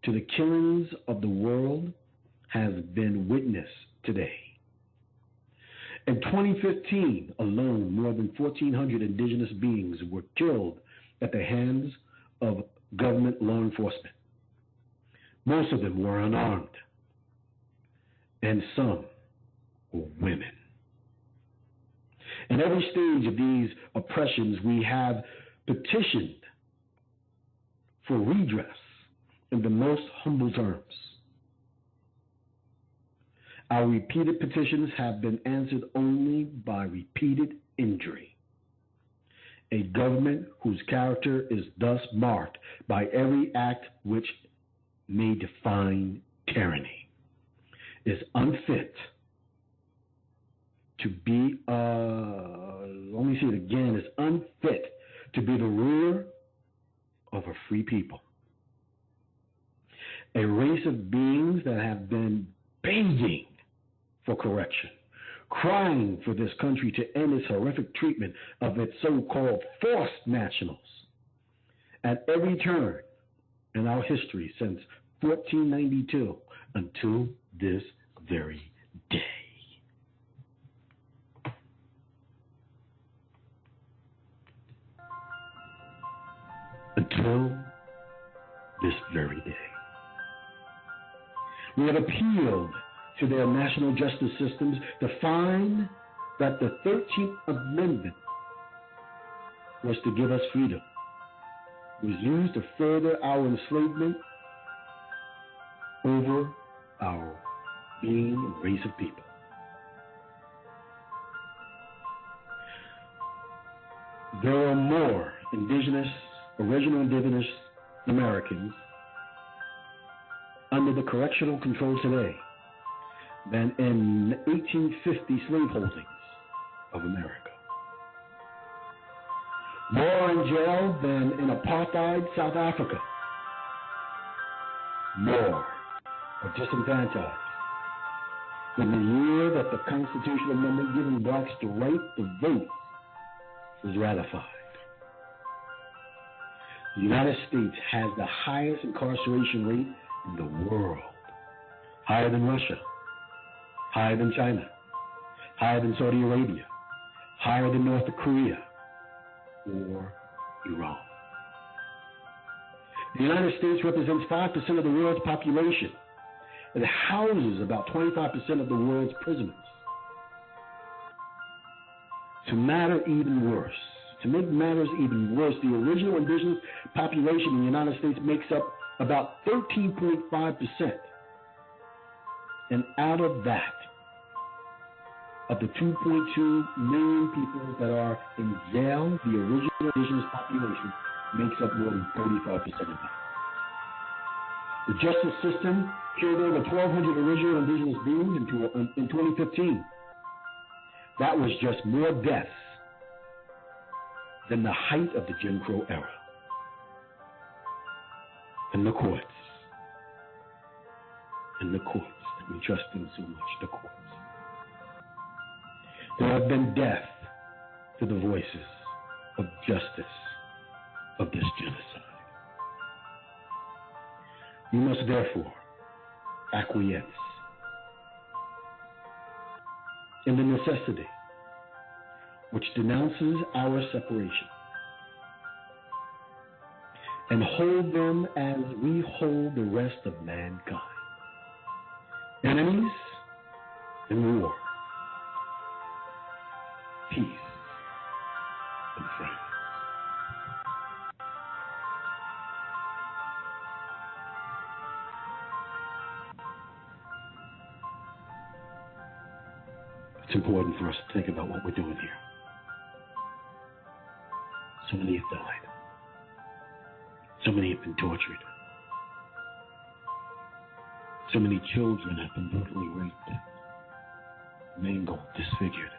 to the killings of the world has been witnessed today. In 2015 alone, more than 1,400 indigenous beings were killed at the hands of government law enforcement. Most of them were unarmed, and some were women. In every stage of these oppressions, we have petitioned for redress in the most humble terms. Our repeated petitions have been answered only by repeated injury. A government whose character is thus marked by every act which may define tyranny is unfit to be, let me say it again, is unfit to be the ruler of a free people. A race of beings that have been begging for correction, crying for this country to end its horrific treatment of its so-called forced nationals at every turn in our history since 1492 until this very day. Until this very day. We have appealed to their national justice systems to find that the 13th Amendment was to give us freedom. It was used to further our enslavement over our being a race of people. There are more original indigenous Americans under the correctional control today than in 1850 slaveholdings of America. More in jail than in apartheid South Africa. More are disenfranchised than the year that the constitutional amendment giving blacks the right to vote was ratified. The United States has the highest incarceration rate in the world, higher than Russia, higher than China, higher than Saudi Arabia, higher than North Korea or Iran. The United States represents 5% of the world's population. It houses about 25% of the world's prisoners. To make matters even worse, the original indigenous population in the United States makes up about 13.5%. And out of that, of the 2.2 million people that are in jail, the original indigenous population makes up more than 35% of that. The justice system killed over 1,200 original indigenous beings in 2015. That was just more deaths than the height of the Jim Crow era. And the courts, that we trust in so much, the courts. There have been death to the voices of justice of this genocide. We must therefore acquiesce in the necessity which denounces our separation and hold them as we hold the rest of mankind. Enemies in war, peace and friends. It's important for us to think about what we're doing here. So many have died. So many have been tortured. So many children have been brutally raped, mangled, disfigured.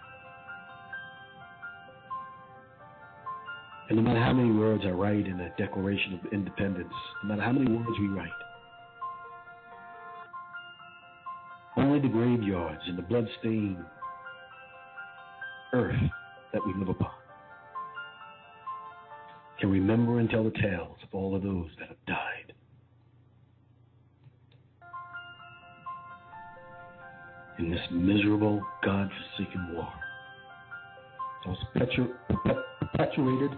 And no matter how many words I write in a Declaration of Independence, no matter how many words we write, only the graveyards and the blood-stained earth that we live upon can remember and tell the tales of all of those that have died. In this miserable, God-forsaken war that was perpetuated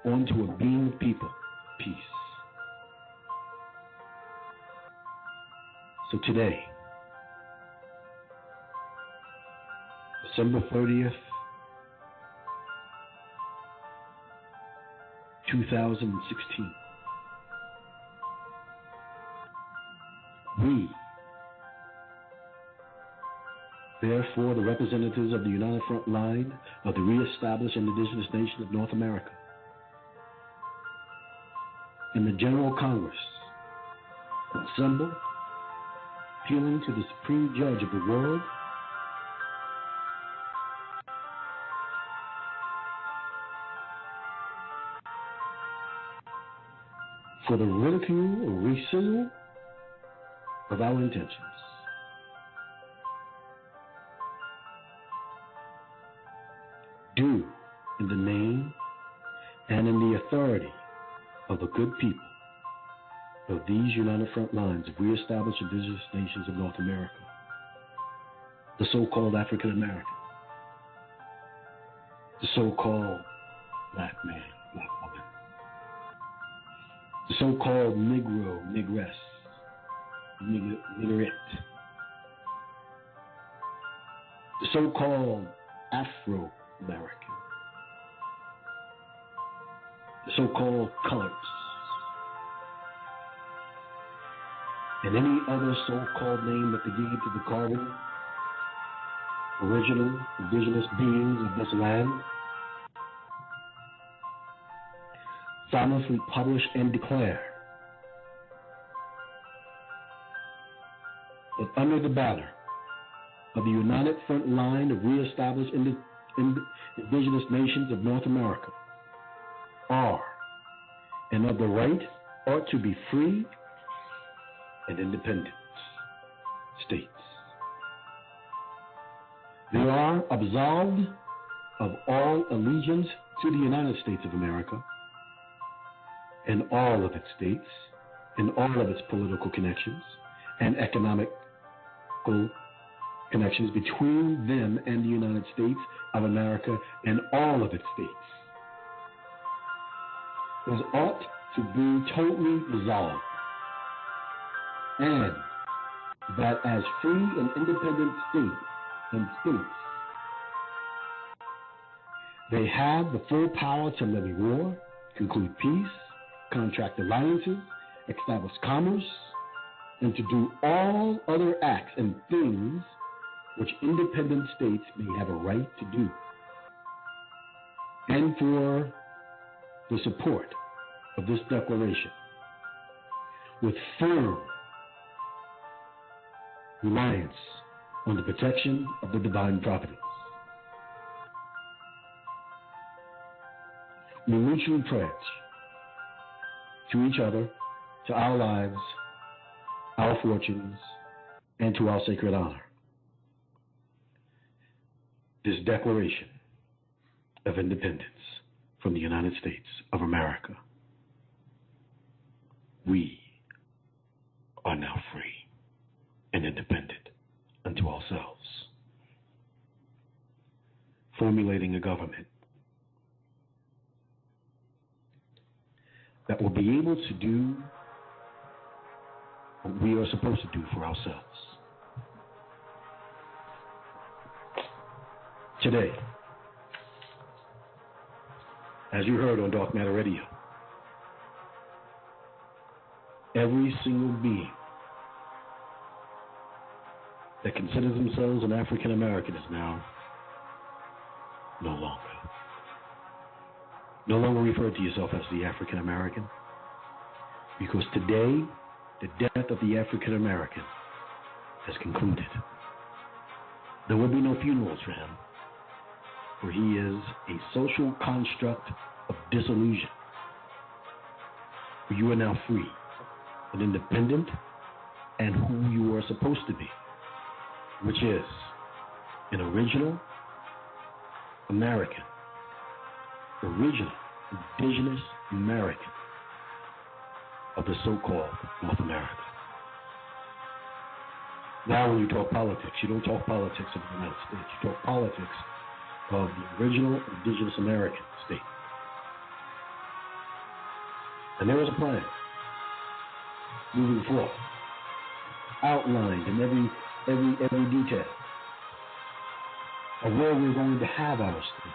onto a being of people, peace. So today, December 30th, 2016, we, therefore the representatives of the United Front Line of the reestablished Indigenous Nation of North America, in the General Congress, assemble, appealing to the Supreme Judge of the world, for the ridicule or rescission of our intentions. do in the name and in the authority of the good people of these united front lines of reestablished indigenous nations of North America, the so-called African American, the so-called black man, black woman, the so-called Negro, Negress, Negrette, the so-called Afro-American, the so-called colors, and any other so-called name that they gave to the carbon, original indigenous beings of this land, solemnly publish and declare that under the banner of the United Front Line of Reestablished Indigenous Nations of North America are and of the right ought to be free and independent states. They are absolved of all allegiance to the United States of America and all of its states and all of its political connections and economic connections between them and the United States of America and all of its states. Those ought to be totally dissolved, and that as free and independent states and states, they have the full power to levy war, conclude peace, contract alliances, establish commerce, and to do all other acts and things which independent states may have a right to do, and for the support of this declaration with firm reliance on the protection of the divine providence. We mutually pledge to each other, to our lives, our fortunes, and to our sacred honor this Declaration of Independence from the United States of America. We are now free and independent unto ourselves, formulating a government that will be able to do what we are supposed to do for ourselves. Today, as you heard on Dark Matter Radio, every single being that considers themselves an African American is now no longer refer to yourself as the African American, because today the death of the African American has concluded. There will be no funerals for him, for he is a social construct of disillusion. For you are now free and independent and who you are supposed to be, which is an original American, original Indigenous American of the so-called North America. Now when you talk politics, you don't talk politics of the United States, you talk politics of the original Indigenous American state. And there was a plan moving forward, outlined in every detail of where we're going to have our state.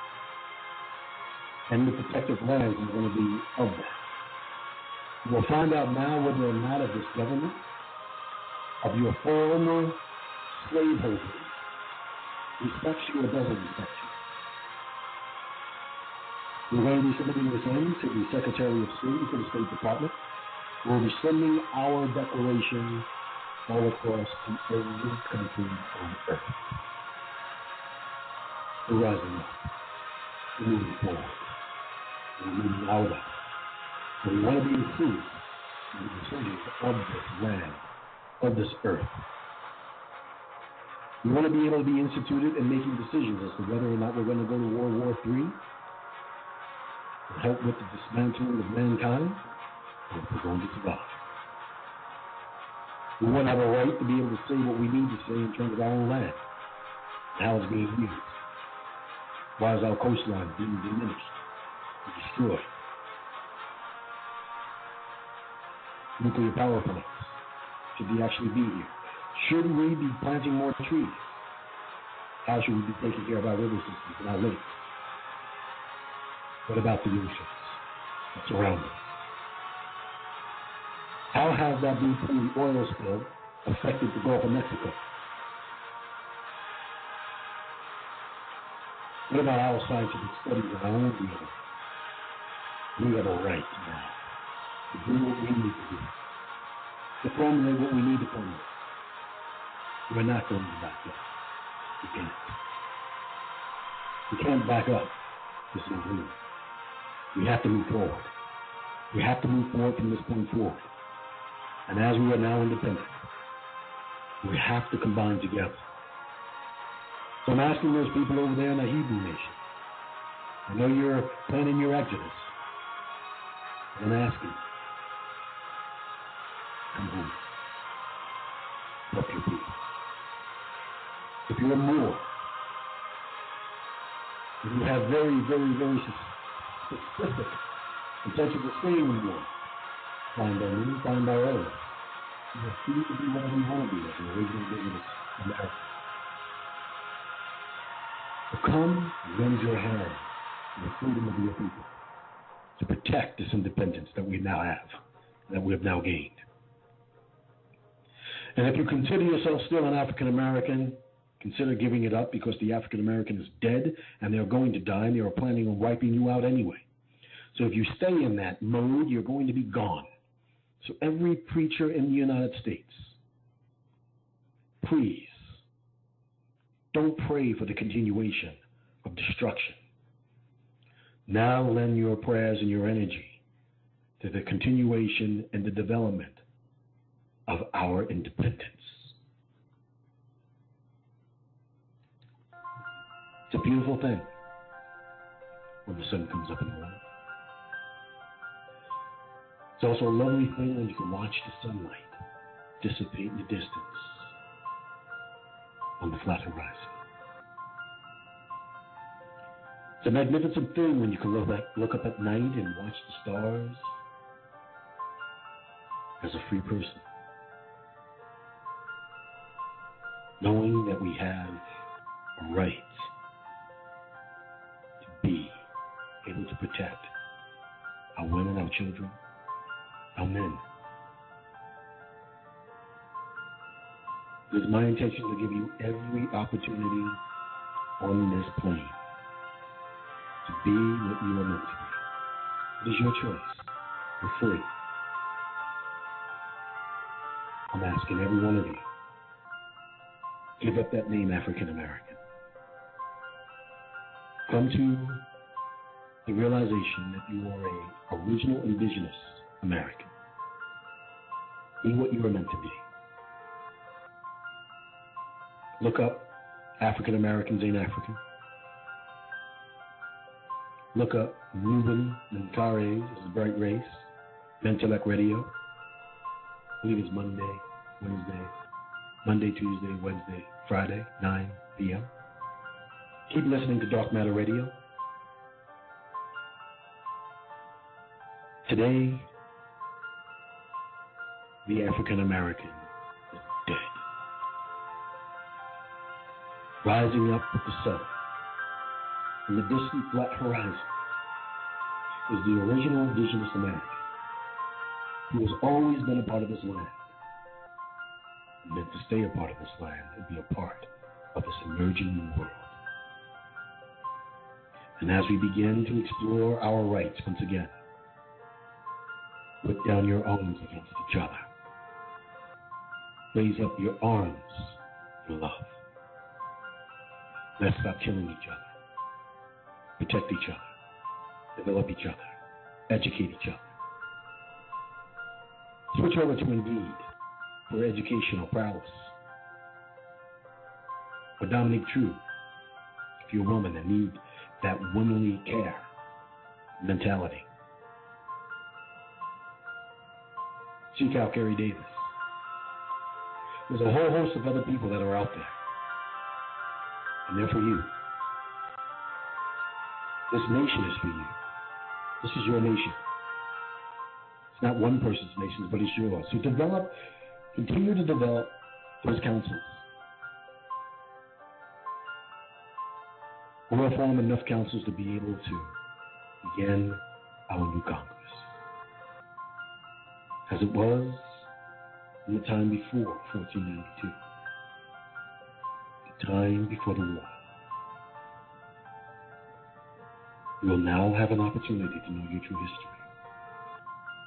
And the protected lands are going to be of that. We'll find out now whether or not of this government, of your former slaveholders, respects you or doesn't respect you. We're going to be submitting this in to the Secretary of State, to the State Department. We'll be sending our declaration all across to every country on earth. We're rising up. We're moving forward. We're moving out of. But we want to be included in the decisions of this land, of this earth. We want to be able to be instituted in making decisions as to whether or not we're going to go to World War III and help with the dismantling of mankind, or if we're going to survive. We want to have a right to be able to say what we need to say in terms of our own land and how it's being used. Why is our coastline being diminished and destroyed? Nuclear power plants, should they actually be here? Should we be planting more trees? How should we be taking care of our river systems and our lakes? What about the oceans that surround us? How has that BP oil spill affected the Gulf of Mexico? What about our scientific studies of our own DNA? We have a right now to do what we need to do, to formulate what we need to formulate. We're not going to back up. We can't. We can't back up. There's no room. We have to move forward. We have to move forward from this point forward. And as we are now independent, we have to combine together. So I'm asking those people over there in the Hebrew nation, I know you're planning your exodus. I'm asking, come home. Help your people. If you're a Moor, if you have very, very, very specific intention to stay in war, find our new, find our own. You are free to be whatever you want to be as an original indigenous American. So come, lend your hand to the freedom of your people to protect this independence that we now have, that we have now gained. And if you consider yourself still an African American, consider giving it up, because the African American is dead and they're going to die and they are planning on wiping you out anyway. So if you stay in that mode, you're going to be gone. So every preacher in the United States, please don't pray for the continuation of destruction. Now lend your prayers and your energy to the continuation and the development of our independence. It's a beautiful thing when the sun comes up in the morning. It's also a lovely thing when you can watch the sunlight dissipate in the distance on the flat horizon. It's a magnificent thing when you can look up at night and watch the stars as a free person, knowing that we have a right to be able to protect our women, our children, our men. It is my intention to give you every opportunity on this plane to be what you are meant to be. It is your choice. You're free. I'm asking every one of you, give up that name African American. Come to the realization that you are an original Indigenous American. Be what you are meant to be. Look up African Americans Ain't African. Look up Ruben and Kare's Bright Race, Mentelec Radio. I believe it's Monday, Tuesday, Wednesday, Friday, 9 p.m. Keep listening to Dark Matter Radio. Today, the African American is dead. Rising up with the sun in the distant flat horizon is the original Indigenous American who has always been a part of this land and meant to stay a part of this land and be a part of this emerging new world. And as we begin to explore our rights once again, put down your arms against each other. Raise up your arms for love. Let's stop killing each other. Protect each other. Develop each other. Educate each other. Switch over to Indeed for educational prowess. or Dominique True, if you're a woman and need that womanly care mentality. Seek out Gary Davis. There's a whole host of other people that are out there, and they're for you. This nation is for you. This is your nation. It's not one person's nation, but it's yours. So continue to develop those councils. We'll form enough councils to be able to begin our new Congress. As it was in the time before 1492, the time before the war. You will now have an opportunity to know your true history,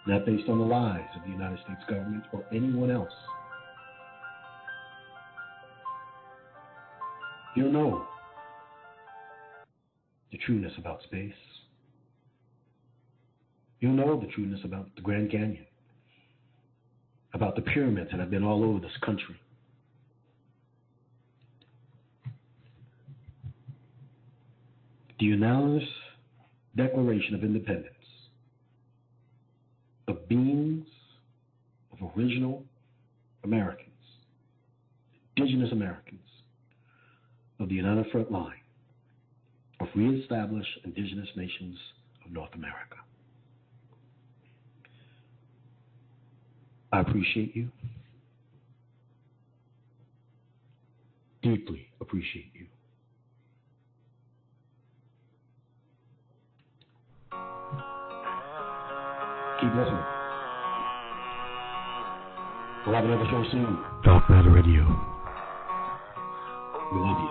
not based on the lies of the United States government or anyone else. You'll know the trueness about space. You'll know the trueness about the Grand Canyon, about the pyramids that have been all over this country. The unanimous Declaration of Independence of beings of original Americans, Indigenous Americans of the United Front Line of reestablished indigenous nations of North America. I appreciate you. Deeply appreciate you. Keep listening. We'll have another show soon. Dark Matter Radio. We love you.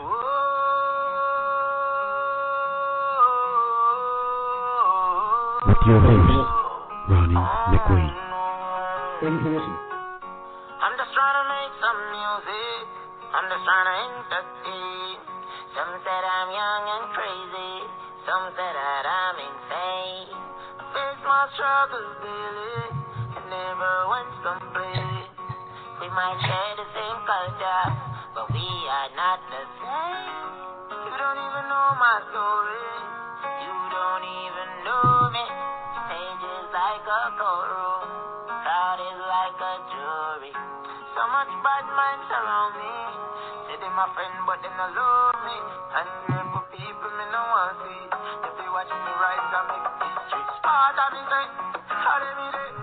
With your host, Ronnie McLean. Thank you for listening. I'm just trying to make some music. I'm just trying to entertain. Some said I'm young and crazy. Some said that I'm insane. I face my struggles daily and never once complain. We might share the same culture, but we are not the same. You don't even know my story. You don't even know me. Stage is like a courtroom. Crowd is like a jury. So much bad minds surround me. Say they my friend, but they don't love me. And for people me no want see. If they watch me rise, I make history. Part of me say, how they be there.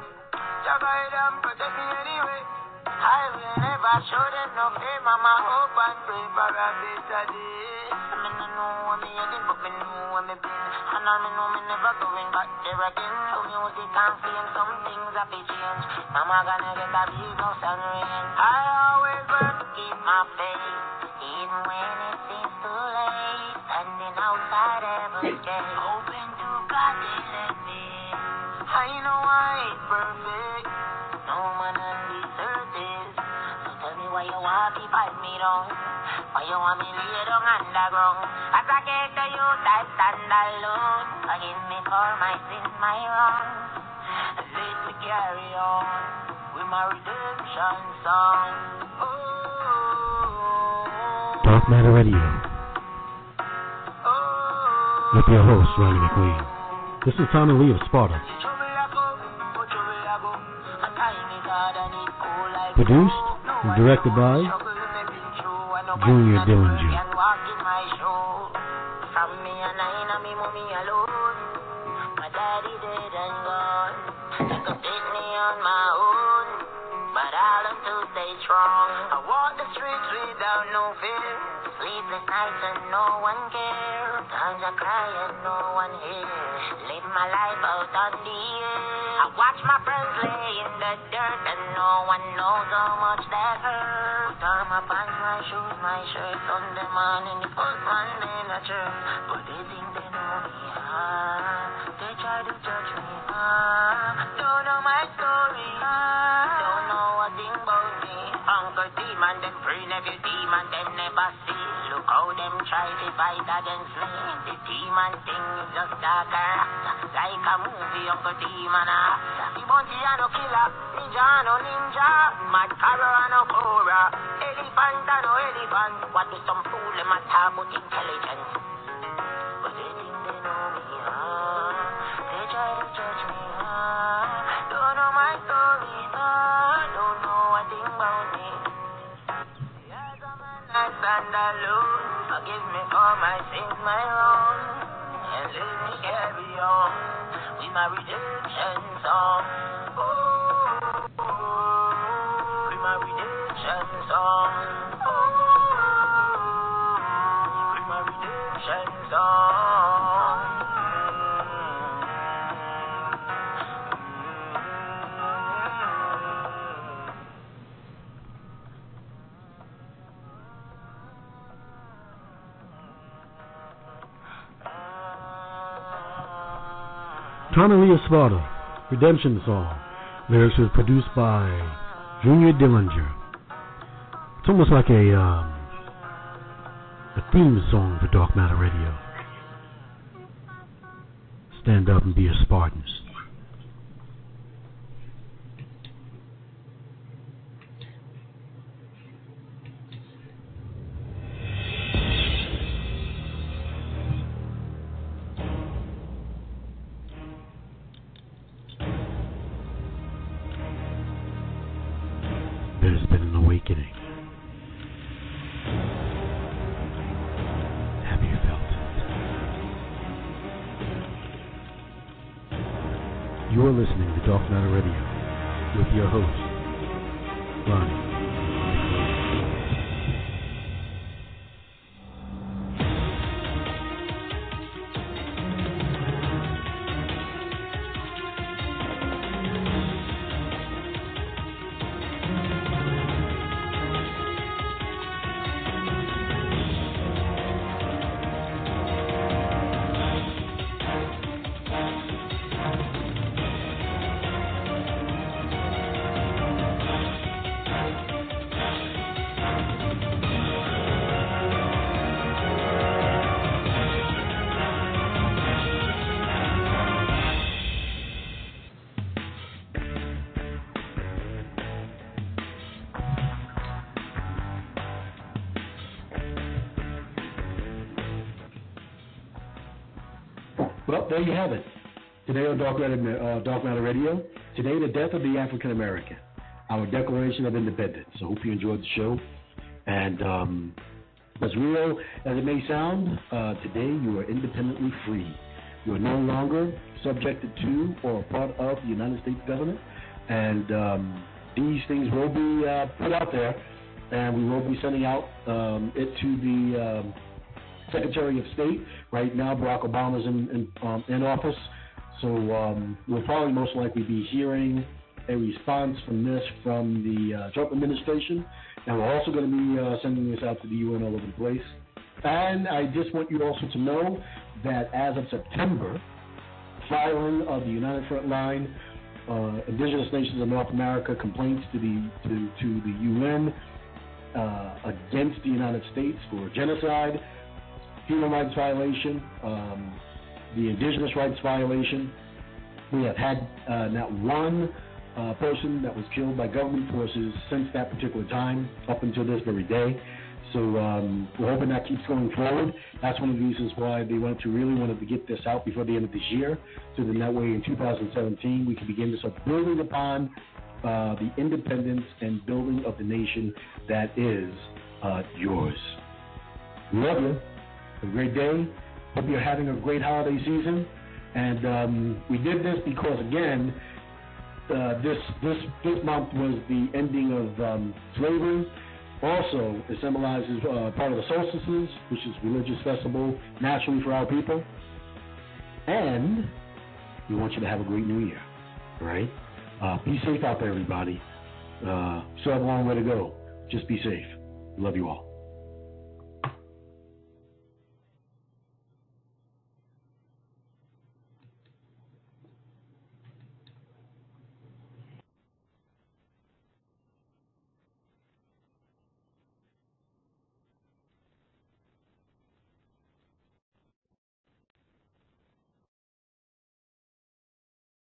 Just guide them, protect me anyway. I will never show them no fame. I'ma hope and pray for a better day. I mean, I know what me heading, but me know what me been. And I know me never going back there again. So music and fame, some things have to change. Mama gonna get a big house and rain. I always work to keep my faith, even when it seems too late. Standing outside every day, hoping to God they let me. I know I ain't perfect, no man on this earth is. So tell me why you want to fight me down. Why you want me lay down underground? As I get the youth, I stand alone. Forgive me for my sins, my wrongs. Let me carry on with my redemption song. Dark Matter Radio. With your host, Ronnie McLean. This is Tommy Lee of Sparta. Produced and directed by Junior Dillinger. From me and I me mommy alone. My daddy dead and gone. They could take me on my own, but I'll learn to stay strong. I walk the streets without no fear. Sleepless nights and no one cares. Times I cry and no one hears. Live my life out on the air. I watch my friends lay in the dirt and no one knows how much that hurt. Put on my pants, my shoes, my shirt. Sunday morning, the first Monday in a church. But they think they know me, they try to judge me, don't know my story, don't know a thing about me. Uncle T demon, them praying every demon, them never see. Look how them try to fight against me. The demon thing is just darker, like a movie of a demon. The bounty and no killer, ninja and no ninja, mad carol and no cobra, elephant and no elephant. What do some fool them a talk about intelligence? But they think they know me, they try to judge me, don't know my story, don't know a thing about me. Yes, I'm a man, I stand alone. Forgive me for my sins, my wrong, and let me carry on with my redemption song. With my redemption song. With my redemption song. Tonnelia Sparta, Redemption Song. Lyrics was produced by Junior Dillinger. It's almost like a theme song for Dark Matter Radio. Stand up and be a Spartan. There's been an awakening. Have you felt it? You're listening to Dark Matter Radio with your host, Ronnie McLean. Well, there you have it. Today on Dark Matter Radio, today the death of the African American, our Declaration of Independence. I hope you enjoyed the show. And as real as it may sound, today you are independently free. You are no longer subjected to or a part of the United States government. And these things will be put out there, and we will be sending out it to the Secretary of State. Right now, Barack Obama's in office, so we'll probably most likely be hearing a response from this from the Trump administration, and we're also going to be sending this out to the UN all over the place. And I just want you also to know that as of September, filing of the United Front Line, Indigenous Nations of North America complaints to the UN against the United States for genocide, human rights violation, the indigenous rights violation. We have had not one person that was killed by government forces since that particular time, up until this very day. So we're hoping that keeps going forward. That's one of the reasons why they wanted to get this out before the end of this year, so then that way in 2017 we can begin to start building upon the independence and building of the nation that is yours. We love you. Have a great day. Hope you're having a great holiday season. And we did this because, again, this month was the ending of slavery. Also, it symbolizes part of the solstices, which is religious festival naturally for our people. And we want you to have a great new year. All right? Be safe out there, everybody. Still have a long way to go. Just be safe. Love you all.